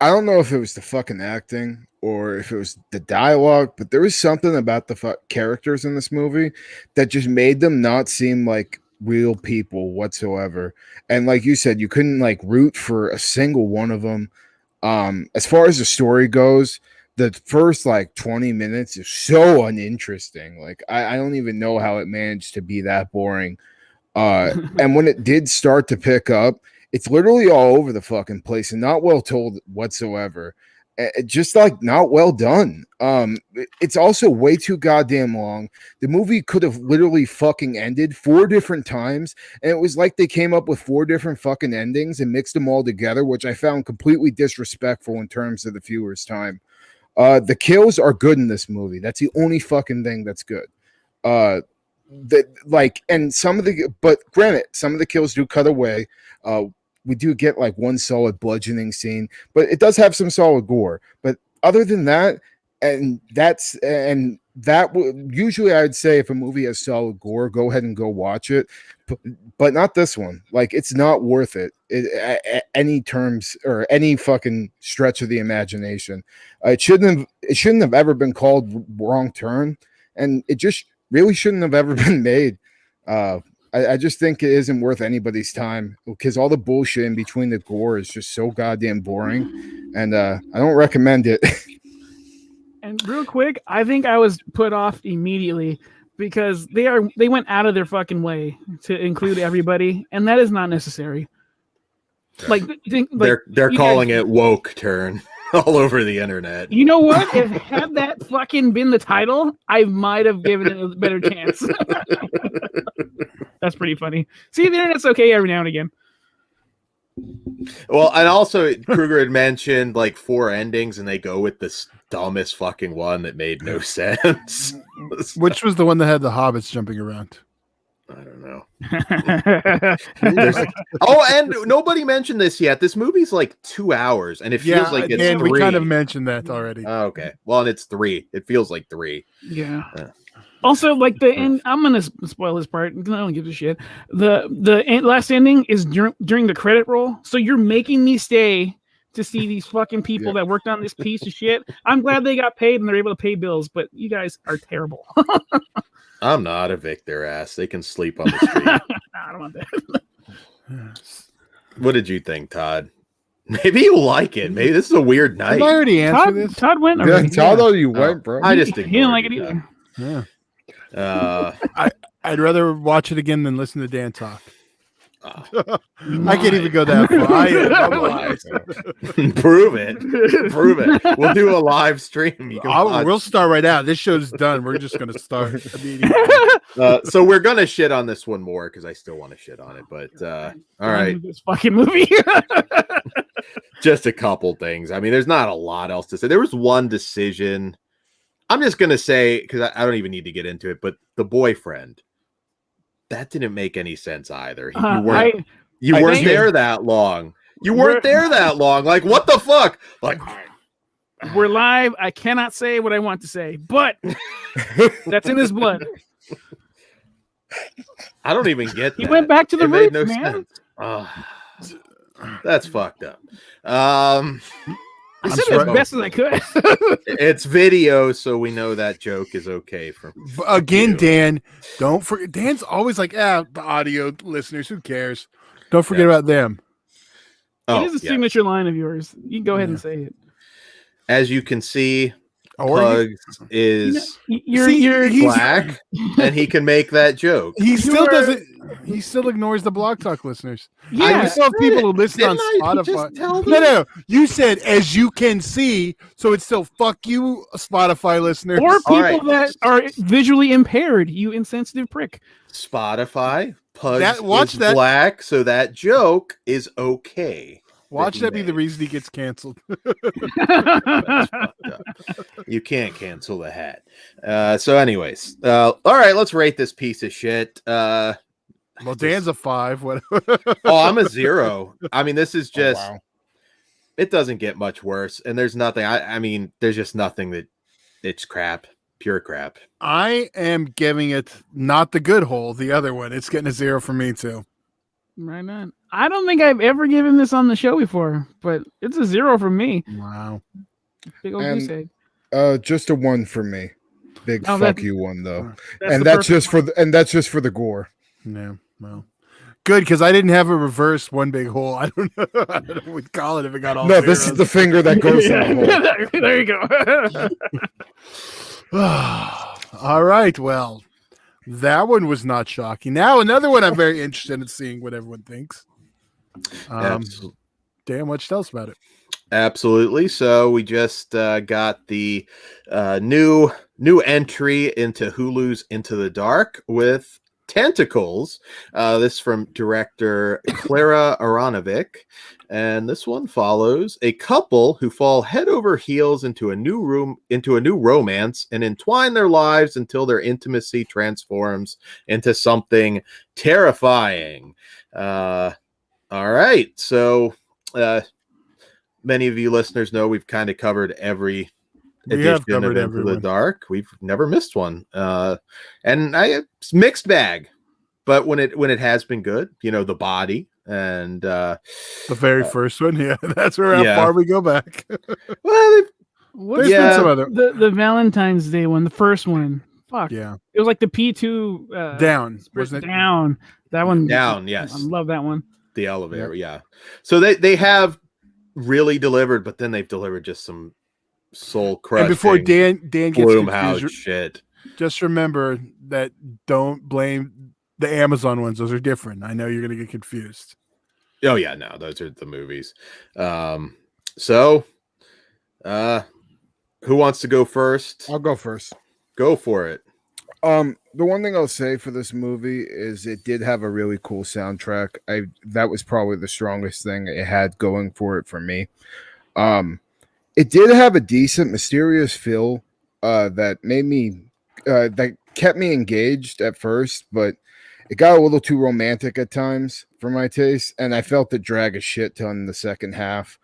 I don't know if it was the fucking acting or if it was the dialogue, but there was something about the characters in this movie that just made them not seem like real people whatsoever. And like you said, you couldn't like root for a single one of them. As far as the story goes, the first like 20 minutes is so uninteresting. Like I don't even know how it managed to be that boring. And when it did start to pick up, it's literally all over the fucking place and not well told whatsoever. Just like not well done. It's also way too goddamn long. The movie could have literally fucking ended 4 different times, and it was like they came up with 4 different fucking endings and mixed them all together, which I found completely disrespectful in terms of the viewer's time. The kills are good in this movie. That's the only fucking thing that's good. And some of the, but granted, some of the kills do cut away. We do get like one solid bludgeoning scene, but it does have some solid gore. But other than that, usually I would say if a movie has solid gore, go ahead and go watch it. But not this one. Like it's not worth it. Any terms or any fucking stretch of the imagination. It shouldn't have ever been called Wrong Turn, and it just really shouldn't have ever been made. I just think it isn't worth anybody's time because all the bullshit in between the gore is just so goddamn boring, and I don't recommend it. And real quick, I think I was put off immediately because they went out of their fucking way to include everybody, and that is not necessary. Like they're calling it woke turn all over the internet. You know what? If had that fucking been the title, I might have given it a better chance. That's pretty funny. See, the internet's okay every now and again. Well, and also Kruger had mentioned like 4 endings, and they go with this dumbest fucking one that made no sense. Which was the one that had the hobbits jumping around? I don't know. And nobody mentioned this yet. This movie's like 2 hours, and it feels like it's 3. We kind of mentioned that already. Okay. Well, and it's 3. It feels like 3. Yeah. Also, like and I'm gonna spoil this part because I don't give a shit. The last ending is during the credit roll, so you're making me stay to see these fucking people that worked on this piece of shit. I'm glad they got paid and they're able to pay bills, but you guys are terrible. I'm not evict their ass. They can sleep on the street. I don't want that. What did you think, Todd? Maybe you like it. Maybe this is a weird night. Did I already answer this? Todd went. Yeah, Todd, you went, bro. I just he didn't like it either. Yeah. I'd rather watch it again than listen to Dan talk. I can't even go that far. Prove it. We'll do a live stream. We'll start right now. This show's done. We're just going to start immediately. So we're going to shit on this one more because I still want to shit on it. But all right, this fucking movie. Just a couple things. I mean, there's not a lot else to say. There was one decision. I'm just going to say, because I don't even need to get into it, but the boyfriend, that didn't make any sense either. You weren't there that long. You weren't there that long. Like, what the fuck? Like, we're live. I cannot say what I want to say, but that's in his blood. I don't even get that. He went back to the roots, man. Sense. Oh, that's fucked up. I said it as best as I could. It's video, so we know that joke is okay. Again, Dan, don't forget. Dan's always like, the audio listeners, who cares? Don't forget about them. It is a signature line of yours. You can go ahead and say it. As you can see, Pugs is you're black, and he can make that joke. He still doesn't. He still ignores the Blog Talk listeners. Yeah, I still have people who listen on Spotify. No. You said as you can see, so it's still fuck you, Spotify listeners, or people that are visually impaired. You insensitive prick. Spotify, Pugs is black, so that joke is okay. Watch that be the reason he gets canceled. You can't cancel the hat. So anyways, all right, let's rate this piece of shit. Well, Dan's a 5. I'm a 0. I mean, this is just, it doesn't get much worse. And there's nothing, I mean, there's just nothing that it's crap, pure crap. I am giving it not the good hole, the other one. It's getting a 0 for me too. Right on. I don't think I've ever given this on the show before, but it's a 0 from me. Wow. Big old And- goose egg. Just a 1 for me. Big Oh, fuck that- you 1 though. That's And the that's perfect just one. that's just for the gore. Yeah. Well, good because I didn't have a reverse one big hole. I don't know. I don't know what we'd call it if it got all. No, this is zeros. the finger that goes in the hole. There you go. All right. Well, that one was not shocking. Now another one I'm very interested in seeing what everyone thinks. Dan, what you tell us about it? Absolutely. So we just got the new entry into Hulu's Into the Dark with Tentacles. This from director Clara Aronovic, and this one follows a couple who fall head over heels into a new romance and entwine their lives until their intimacy transforms into something terrifying. All right, so many of you listeners know we've kind of covered every edition of Into the Dark. We've never missed one, and it's mixed bag. But when it has been good, The Body and the very first one, yeah, that's where how far we go back. Well, What's been some other the Valentine's Day one, the first one. Fuck. Yeah, it was like the P2 down, wasn't it? Down. That one. Down. Yes, I love that one. The elevator. Yep. Yeah. So they have really delivered, but then they've delivered just some soul crushing. And before Dan gets confused, shit. Just remember that don't blame the Amazon ones. Those are different. I know you're going to get confused. Oh yeah, no, those are the movies. So, who wants to go first? I'll go first. Go for it. The one thing I'll say for this movie is it did have a really cool soundtrack. That was probably the strongest thing it had going for it for me. It did have a decent mysterious feel that made me that kept me engaged at first, but it got a little too romantic at times for my taste, and I felt it drag a shit ton in the second half.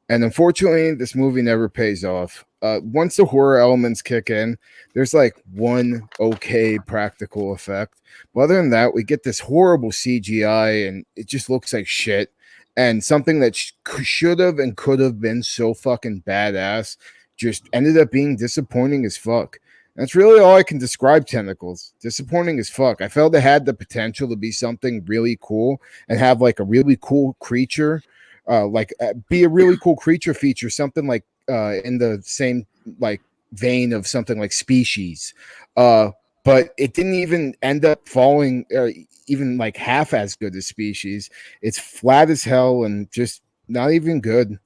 And unfortunately, this movie never pays off. Once the horror elements kick in, there's like one okay practical effect. But other than that, we get this horrible CGI and it just looks like shit. And something that should have and could have been so fucking badass just ended up being disappointing as fuck. That's really all I can describe Tentacles. Disappointing as fuck. I felt it had the potential to be something really cool and have like a really cool creature. Be a really cool creature feature, something like in the same like vein of something like Species, but it didn't even end up falling even like half as good as Species. It's flat as hell and just not even good.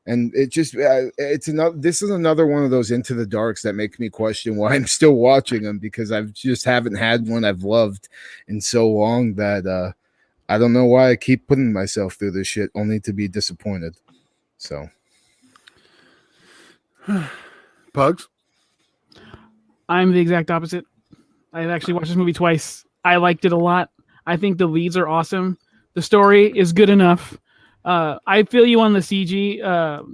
And it just this is another one of those Into the Darks that make me question why I'm still watching them, because I just haven't had one I've loved in so long that I don't know why I keep putting myself through this shit only to be disappointed. So, Pugs? I'm the exact opposite. I've actually watched this movie twice. I liked it a lot. I think the leads are awesome. The story is good enough. I feel you on the CG,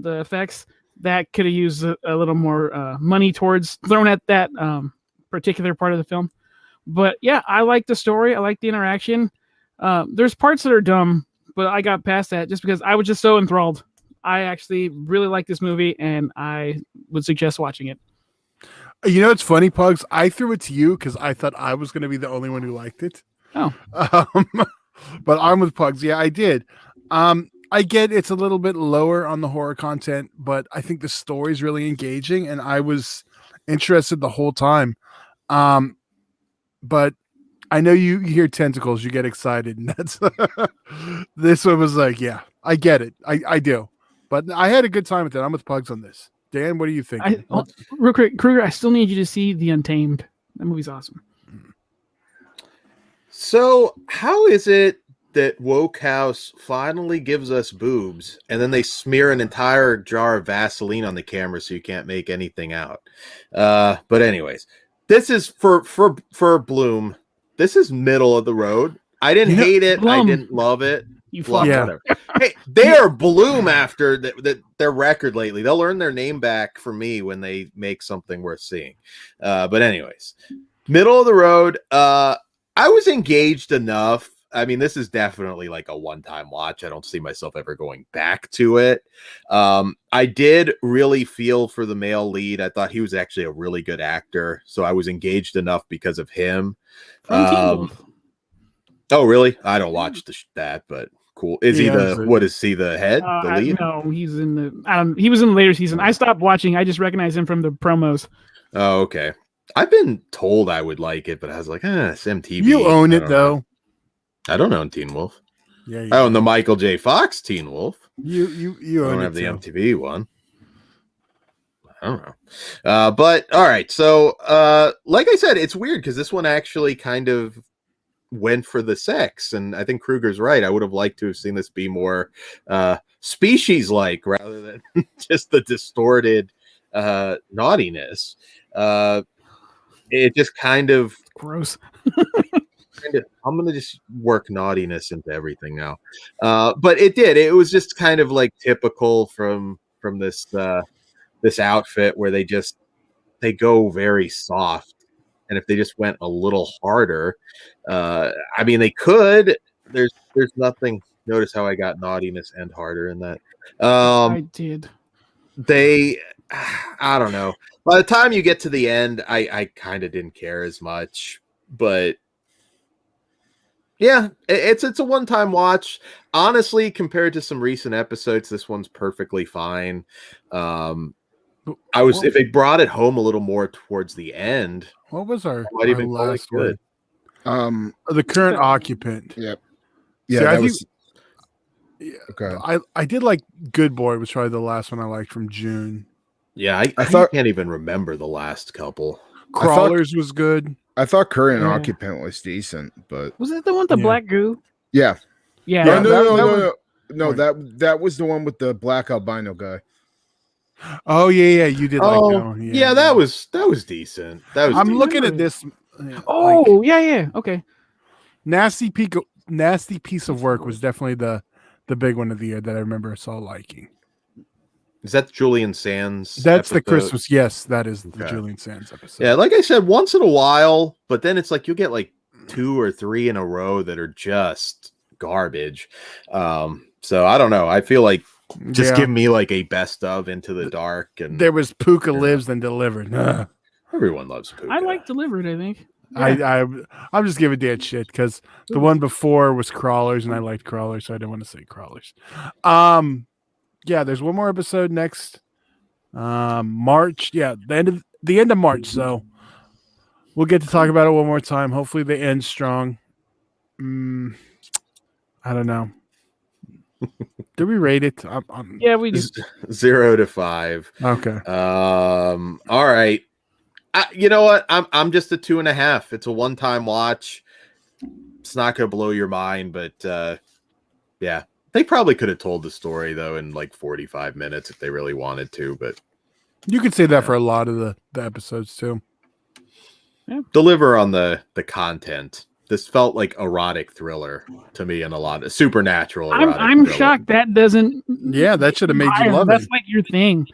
the effects. That could have used a little more money towards thrown at that particular part of the film. But yeah, I like the story. I like the interaction. There's parts that are dumb, but I got past that just because I was just so enthralled. I actually really like this movie, and I would suggest watching it. You know, it's funny, Pugs. I threw it to you because I thought I was going to be the only one who liked it. Oh, but I'm with Pugs. Yeah, I did. I get it's a little bit lower on the horror content, but I think the story is really engaging, and I was interested the whole time. But I know you hear Tentacles, you get excited, and that's this one was like, yeah, I get it. I do. But I had a good time with it. I'm with Pugs on this. Dan, what do you think? Real quick, Kruger, I still need you to see The Untamed. That movie's awesome. So, how is it that Woke House finally gives us boobs, and then they smear an entire jar of Vaseline on the camera so you can't make anything out? But anyways, this is for Bloom. This is middle of the road. I didn't hate it. Blum. I didn't love it. You Blum, fuck. whatever. Hey, they are Bloom after their record lately. They'll earn their name back for me when they make something worth seeing. But anyways, middle of the road. I was engaged enough I mean, this is definitely like a one-time watch. I don't see myself ever going back to it. I did really feel for the male lead. I thought he was actually a really good actor, so I was engaged enough because of him. From Teen Wolf. Oh, really? I don't watch that, but cool. Is he Yeah, what is he, the head, the lead? No, he's in the. He was in the later season. I stopped watching. I just recognize him from the promos. Oh, okay. I've been told I would like it, but I was like, it's MTV. You own it though. I don't own Teen Wolf. Yeah, I own the Michael J. Fox Teen Wolf. You I own don't it have the too. MTV one. I don't know. But all right. So, like I said, it's weird because this one actually kind of went for the sex, and I think Kruger's right. I would have liked to have seen this be more species-like rather than just the distorted naughtiness. It just kind of gross. I'm gonna just work naughtiness into everything now, but it did. It was just kind of like typical from this this outfit where they go very soft, and if they just went a little harder, I mean they could. There's nothing. Notice how I got naughtiness and harder in that. I did. I don't know. By the time you get to the end, I kind of didn't care as much, but yeah, it's a one-time watch. Honestly, compared to some recent episodes, this one's perfectly fine. If they brought it home a little more towards the end, what was our last word? The current occupant. Yep. Yeah, See, that was. Okay. I did like Good Boy was probably the last one I liked from June. Yeah, I can't even remember the last couple. Crawlers was good. I thought Current Occupant was decent, but was it the one with the black goo? Yeah. Yeah. No, that was the one with the black albino guy. Oh yeah, you did like that one. Yeah, that was decent. I'm looking at this. Yeah. Okay. Nasty piece of work was definitely the big one of the year that I remember us all liking. Is that Julian Sands? That's episode? the Christmas. Yes, that is the Julian Sands episode. Yeah, like I said, once in a while, but then it's like you'll get like 2 or 3 in a row that are just garbage. So I don't know. I feel like just give me like a best of Into the Dark, and there was Puka Lives and Delivered. Everyone loves Puka. I like Delivered, I think. Yeah. I'm just giving Dan shit because the one before was Crawlers and I liked Crawlers, so I didn't want to say Crawlers. Yeah, there's one more episode next March. Yeah, the end of March. So we'll get to talk about it one more time. Hopefully they end strong. I don't know. Do we rate it? Yeah, we do. 0 to 5. Okay. All right. You know what? I'm just a 2.5. It's a one-time watch. It's not going to blow your mind, but yeah, they probably could have told the story though in like 45 minutes if they really wanted to. But you could say that for a lot of the episodes too. Yeah. Deliver on the content. This felt like erotic thriller to me, and a lot of supernatural. I'm shocked that doesn't. Yeah, that should have made you love it. That's like your thing.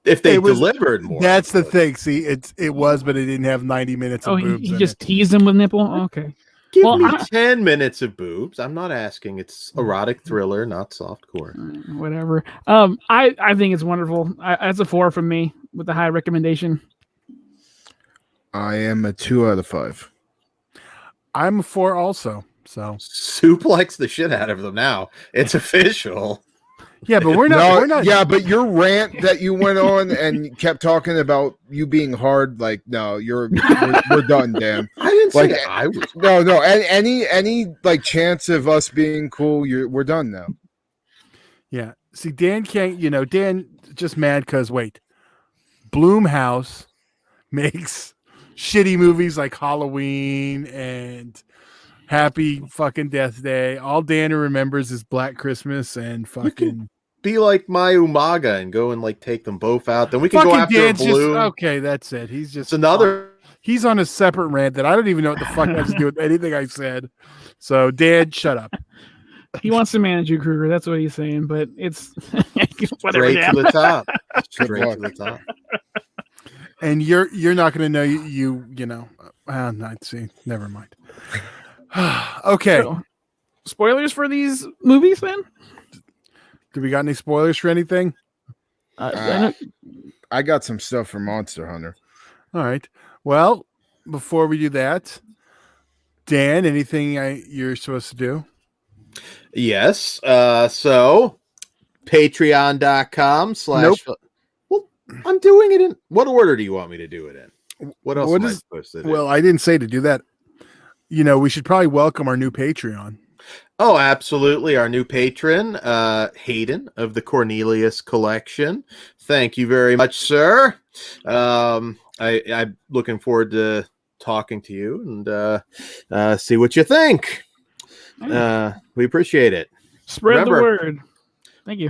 If they delivered more, that's the thing. See, it was, but it didn't have 90 minutes of boobs. He just teased him with nipple. Okay, give me 10 minutes of boobs. I'm not asking. It's erotic thriller, not softcore. Whatever. I think it's wonderful. That's a 4 from me with a high recommendation. I am a 2 out of 5. I'm a 4 also. So suplex the shit out of them now. It's official. Yeah, but we're not. Yeah, but your rant that you went on and kept talking about you being hard, like, no, we're done, Dan. I didn't like, say I was. No. Any like chance of us being cool, we're done now. Yeah. See, Dan can't. Dan just mad because Blumhouse makes shitty movies like Halloween and Happy fucking Death Day. All Dan remembers is Black Christmas and fucking be like my Umaga and go and like take them both out. Then we can go after Dan's Blue. Okay, that's it. He's just He's on a separate rant that I don't even know what the fuck has to do with anything I said. So Dan, shut up. He wants to manage you, Kruger. That's what he's saying. But it's straight to the top. Straight to the top. And you're not going to know you know. Not see. Never mind. Okay. spoilers for these movies then? Do we got any spoilers for anything? I got some stuff for Monster Hunter. All right. Well, before we do that, Dan, anything you're supposed to do? Yes. So patreon.com/ Nope. Well, I'm doing it in what order do you want me to do it in? What else am I supposed to do? Well, I didn't say to do that. You know, we should probably welcome our new Patreon. Oh, absolutely. Our new patron, Hayden of the Cornelius Collection. Thank you very much, sir. I'm looking forward to talking to you and see what you think. We appreciate it. Spread the word. Thank you.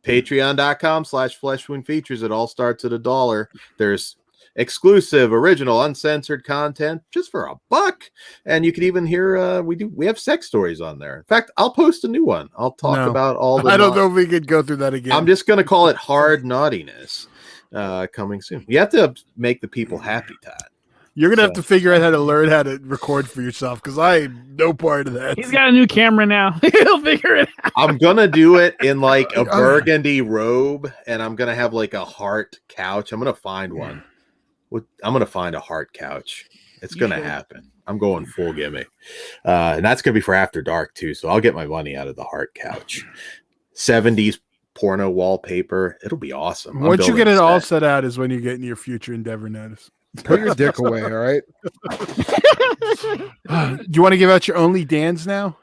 Patreon.com/fleshwoundfeatures. It all starts at $1. There's exclusive, original, uncensored content just for $1, and you can even hear we have sex stories on there. In fact, I'll post a new one. I'll talk about all the. I don't know if we could go through that again. I'm just going to call it hard naughtiness. Coming soon. You have to make the people happy, Todd. You're gonna have to figure out how to learn how to record for yourself because I am no part of that. He's got a new camera now. He'll figure it out. I'm gonna do it in like a burgundy robe, and I'm gonna have like a heart couch. I'm gonna find one. I'm gonna find a heart couch. It's gonna happen. I'm going full gimmick, and that's gonna be for after dark too. So I'll get my money out of the heart couch. 70s porno wallpaper. It'll be awesome. Once you get it all set out, is when you get into your future endeavor notice. Put your dick away, all right? Do you want to give out your only Dan's now?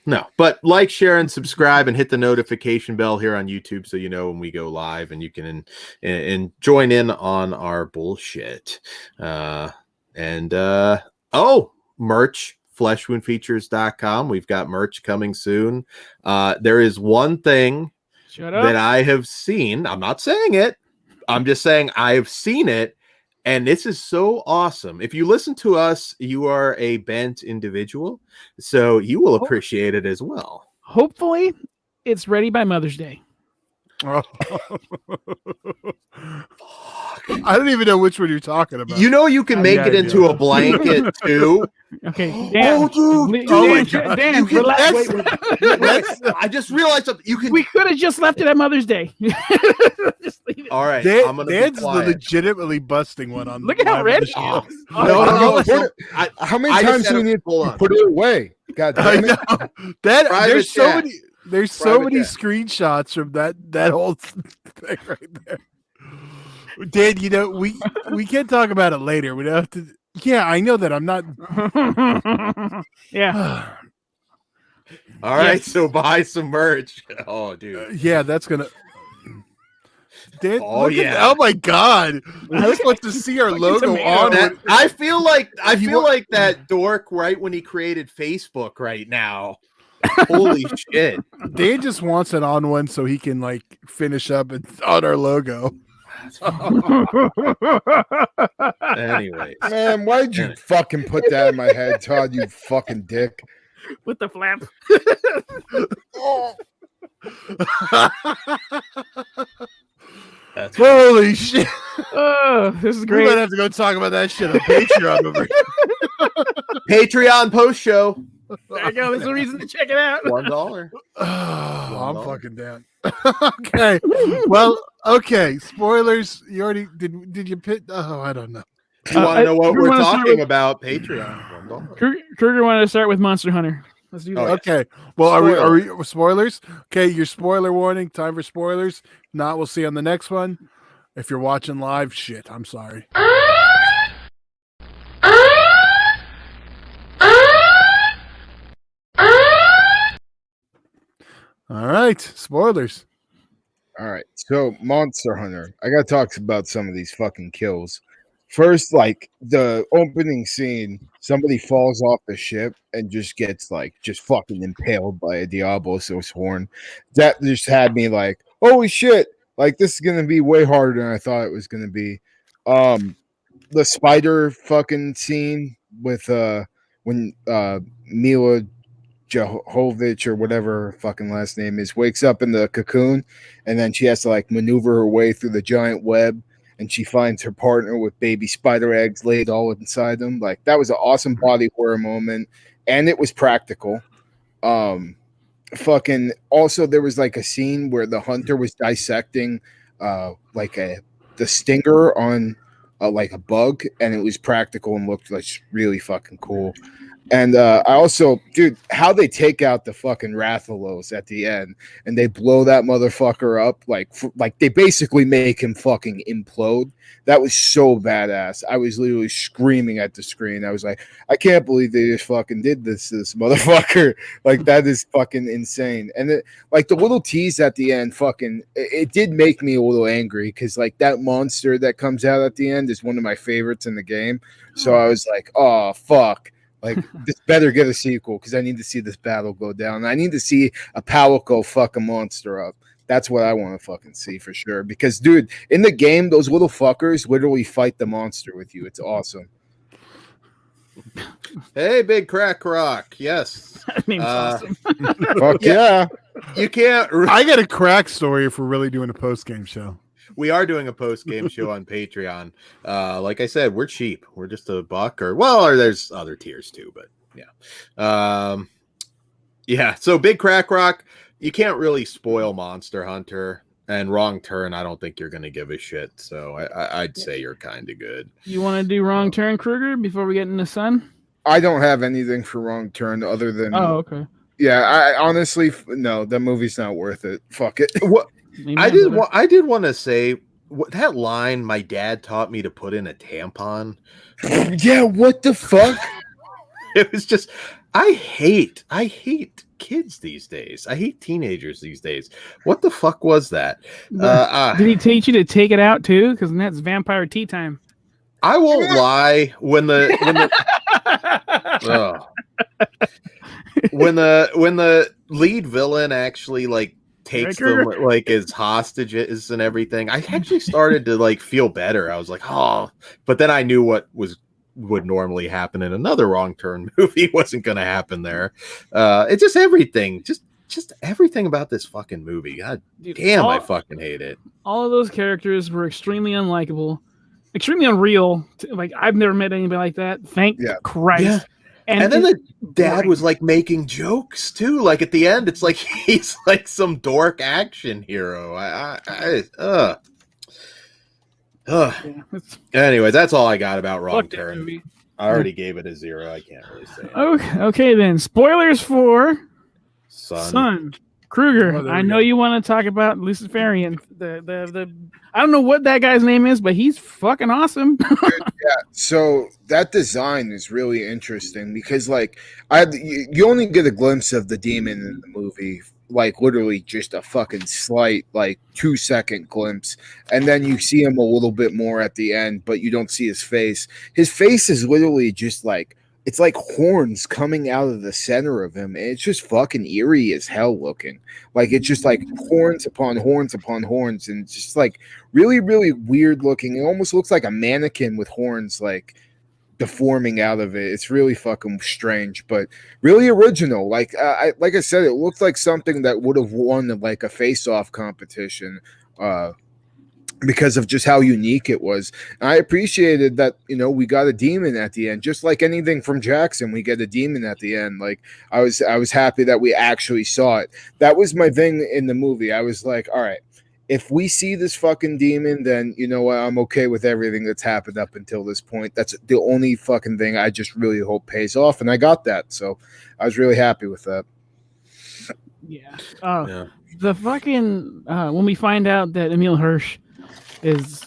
No, but like, share, and subscribe, and hit the notification bell here on YouTube so you know when we go live, and you can and join in on our bullshit. Merch, fleshwoundfeatures.com. We've got merch coming soon. There is one thing that I have seen. I'm not saying it. I'm just saying I have seen it. And this is so awesome. If you listen to us, you are a bent individual, so you will appreciate it as well. Hopefully, it's ready by Mother's Day. Oh. I don't even know which one you're talking about. You know, you can make it into a blanket too. Okay, Dan. Oh, dude. Dan, relax. Wait. I just realized something. We could have just left it at Mother's Day. Just leave it. All right. Dan's legitimately busting one on. Look at how red he is. No. How many times do we need to put it away? God damn it. There's so many. There's so many screenshots from that whole thing right there. Dan, you know, we can talk about it later. We don't have to. Yeah, I know that. I'm not. Yeah. All right, so buy some merch. Oh, dude. Yeah, that's gonna. Dan, oh yeah! Oh my God! I just want to see our logo on. I feel like that dork right when he created Facebook right now. Holy shit! Dan just wants it on one so he can like finish up and on our logo. Anyways, man, why did you fucking put that in my head, Todd? You fucking dick. With the flap. Holy shit! Oh, this is great. We might have to go talk about that shit on Patreon. Patreon post show. There you go. There's a reason to check it out. $1. I'm fucking down. Okay. Well, okay. Spoilers. You already did you pit? Oh, I don't know. You want to know what we're talking about? Patreon. $1. Kruger wanted to start with Monster Hunter. Let's do that. Okay. Well, are we spoilers? Okay, your spoiler warning. Time for spoilers. If not, we'll see you on the next one. If you're watching live, shit, I'm sorry. All right, spoilers. All right, so Monster Hunter. I gotta talk about some of these fucking kills. First, like the opening scene, somebody falls off the ship and just gets like just fucking impaled by a Diablo's horn. That just had me like, holy shit! Like this is gonna be way harder than I thought it was gonna be. The spider fucking scene with when Mila Jovovich or whatever her fucking last name is wakes up in the cocoon, and then she has to like maneuver her way through the giant web. And she finds her partner with baby spider eggs laid all inside them. Like that was an awesome body horror moment, and it was practical. Fucking also there was like a scene where the hunter was dissecting like the stinger on like a bug, and it was practical and looked like really fucking cool. And I also, dude, how they take out the fucking Rathalos at the end and they blow that motherfucker up, like they basically make him fucking implode. That was so badass. I was literally screaming at the screen. I was like, I can't believe they just fucking did this to this motherfucker. Like, that is fucking insane. And like the little tease at the end, fucking, it did make me a little angry because like that monster that comes out at the end is one of my favorites in the game. So I was like, oh fuck. Like, this better get a sequel because I need to see this battle go down. I need to see a Palico fuck a monster up. That's what I want to fucking see for sure. Because, dude, in the game, those little fuckers literally fight the monster with you. It's awesome. Hey, Big Crack Rock. Yes. That name's awesome. Fuck yeah. You can't. I got a crack story if we're really doing a post game show. We are doing a post-game show on Patreon. Like I said, we're cheap. We're just $1 or there's other tiers too, but yeah. Yeah, so Big Crack Rock, you can't really spoil Monster Hunter, and Wrong Turn, I don't think you're going to give a shit, so I'd say you're kind of good. You want to do Wrong Turn, Kruger, before we get into Sun? I don't have anything for Wrong Turn other than... Oh, okay. Yeah, I honestly... No, that movie's not worth it. Fuck it. What? I did want to say that line my dad taught me to put in a tampon. Yeah, what the fuck? It was just I hate kids these days. I hate teenagers these days. What the fuck was that? Did he teach you to take it out too? Because that's vampire tea time. I won't lie. When the lead villain actually like takes them like as hostages and everything, I actually started to like feel better. I was like, oh, but then I knew what would normally happen in another Wrong Turn movie wasn't going to happen there. It's just everything, just everything about this fucking movie. God damn, I fucking hate it. All of those characters were extremely unlikable, extremely unreal. Like, I've never met anybody like that. Thank Christ. Yeah. And then the dad was like making jokes too. Like at the end, it's like he's like some dork action hero. Anyway, that's all I got about Wrong Turn. I already gave it a 0. I can't really say. Okay, then spoilers for Sun. Kruger. I know you want to talk about Luciferian. The I don't know what that guy's name is, but he's fucking awesome. Yeah, so that design is really interesting because like you only get a glimpse of the demon in the movie, like literally just a fucking slight like 2-second glimpse, and then you see him a little bit more at the end, but you don't see his face. His face is literally just like, it's like horns coming out of the center of him, and it's just fucking eerie as hell looking. Like, it's just like horns upon horns upon horns, and it's just like really, really weird looking. It almost looks like a mannequin with horns like deforming out of it. It's really fucking strange, but really original. Like I said, it looked like something that would have won like a face-off competition. Because of just how unique it was. And I appreciated that, you know, we got a demon at the end, just like anything from Jackson, we get a demon at the end. Like I was happy that we actually saw it. That was my thing in the movie. I was like, all right, if we see this fucking demon, then you know what, I'm okay with everything that's happened up until this point. That's the only fucking thing I just really hope pays off. And I got that. So I was really happy with that. Yeah. The fucking, when we find out that Emil Hirsch is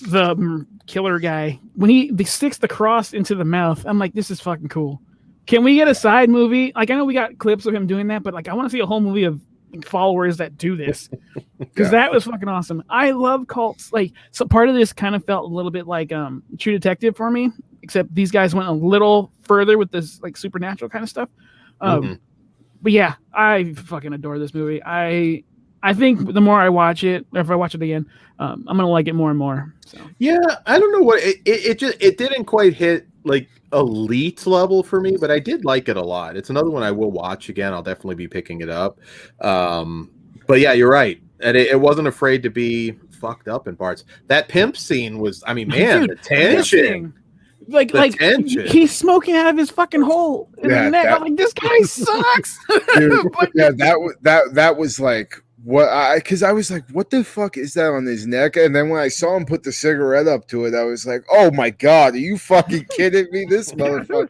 the killer guy, when he sticks the cross into the mouth, I'm like, this is fucking cool. Can we get a side movie? Like, I know we got clips of him doing that, but like, I want to see a whole movie of followers that do this, because that was fucking awesome. I love cults. Like, so part of this kind of felt a little bit like True Detective for me, except these guys went a little further with this like supernatural kind of stuff. But yeah, I fucking adore this movie. I think the more I watch it, or if I watch it again, I'm gonna like it more and more. So. Yeah, I don't know what it didn't quite hit like elite level for me, but I did like it a lot. It's another one I will watch again. I'll definitely be picking it up. But yeah, you're right, and it wasn't afraid to be fucked up in parts. That pimp scene was, I mean, man, dude, the tension. Like tension. he's smoking out of his fucking hole in the neck. I'm like, this guy sucks. Dude, yeah, that was like what because I was like, what the fuck is that on his neck? And then when I saw him put the cigarette up to it, I was like, oh my god, are you fucking kidding me? This motherfucker.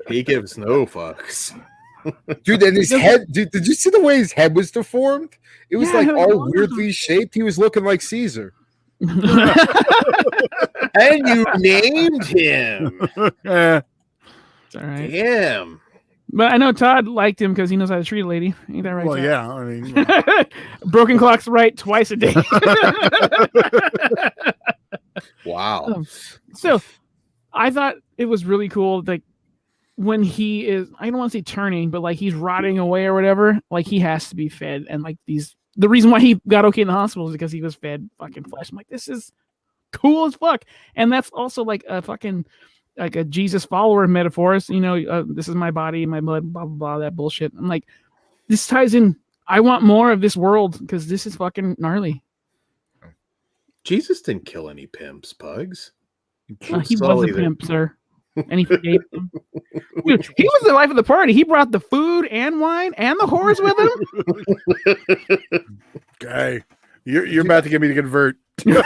He gives no fucks. Dude, and his head, dude, did you see the way his head was deformed? It was like all awesome. weirdly shaped. He was looking like Caesar. And you named him. It's all right. Damn. But I know Todd liked him because he knows how to treat a lady. Ain't that right? Well, Todd? yeah. I mean, Broken clock's right twice a day. Wow. So I thought it was really cool. Like when he is, I don't want to say turning, but like he's rotting away or whatever. Like he has to be fed, and like the reason why he got okay in the hospital is because he was fed fucking flesh. I'm like, this is cool as fuck, and that's also like a fucking like a Jesus follower metaphors. You know, this is my body, my blood, blah blah blah. That bullshit. I'm like, this ties in. I want more of this world because this is fucking gnarly. Jesus didn't kill any pimps, Pugs. He was a pimp, sir. And he forgave them. Dude, he was the life of the party. He brought the food and wine and the whores with him. okay, you're about to get me to convert. I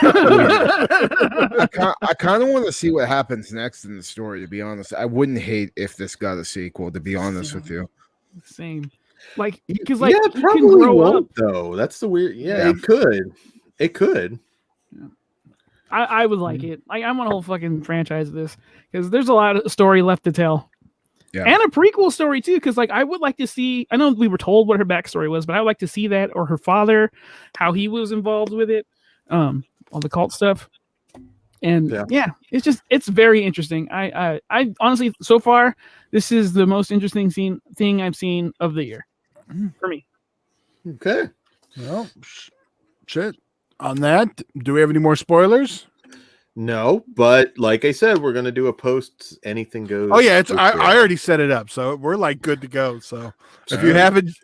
kind of want to see what happens next in the story. To be honest, I wouldn't hate if this got a sequel. To be honest with you, same. Like because like yeah, you probably can grow won't up. though. That's the weird. Yeah, it could. It could. I would like it. Like I want a whole fucking franchise of this because there's a lot of story left to tell. Yeah. And a prequel story too, because like I would like to see. I know we were told what her backstory was, but I would like to see that or her father, how he was involved with it, all the cult stuff. And yeah, it's very interesting. I honestly, so far, this is the most interesting thing I've seen of the year for me. Okay. Well, shit. On that, do we have any more spoilers? No, but like I said, we're gonna do a post. Anything goes. Oh yeah, I already set it up, so we're like good to go. So if you haven't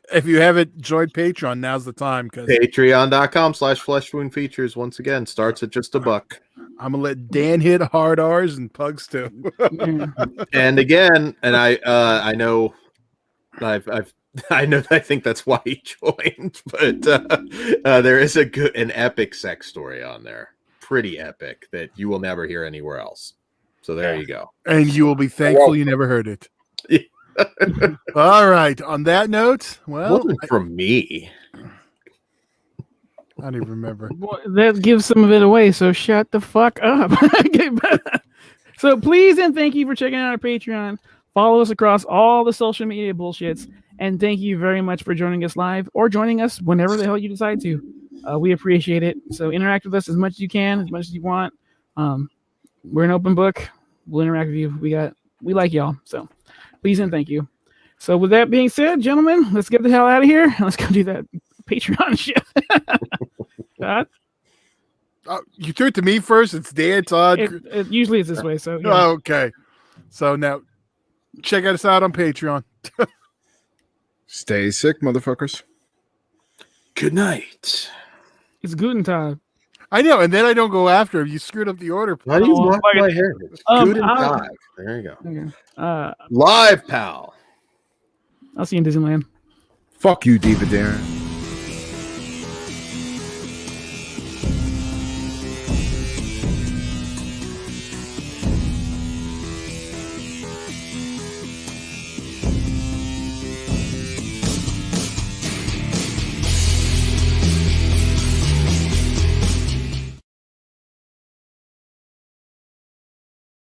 joined Patreon, now's the time. Because Patreon.com/fleshwoundfeatures once again starts at just $1. I'm gonna let Dan hit hard R's and Pugs too. And again, and I know I think that's why he joined, but there is an epic sex story on there. Pretty epic that you will never hear anywhere else. So there you go. And you will be thankful you never heard it. All right. On that note, well, it wasn't from me. I don't even remember. Well, that gives some of it away, so shut the fuck up. So please and thank you for checking out our Patreon. Follow us across all the social media bullshits. And thank you very much for joining us live or joining us whenever the hell you decide to. We appreciate it. So interact with us as much as you can, as much as you want. We're an open book. We'll interact with you. We like y'all. So please and thank you. So with that being said, gentlemen, let's get the hell out of here. Let's go do that Patreon shit. Todd? You threw it to me first. It's Dan, Todd. It usually is this way. So yeah. Okay. So now check us out on Patreon. Stay sick, motherfuckers. Good night. It's Guten Tag. I know, and then I don't go after him. You screwed up the order. Why do you want my hair? Guten Tag. There you go. Okay. Live, pal. I'll see you in Disneyland. Fuck you, Diva Dan.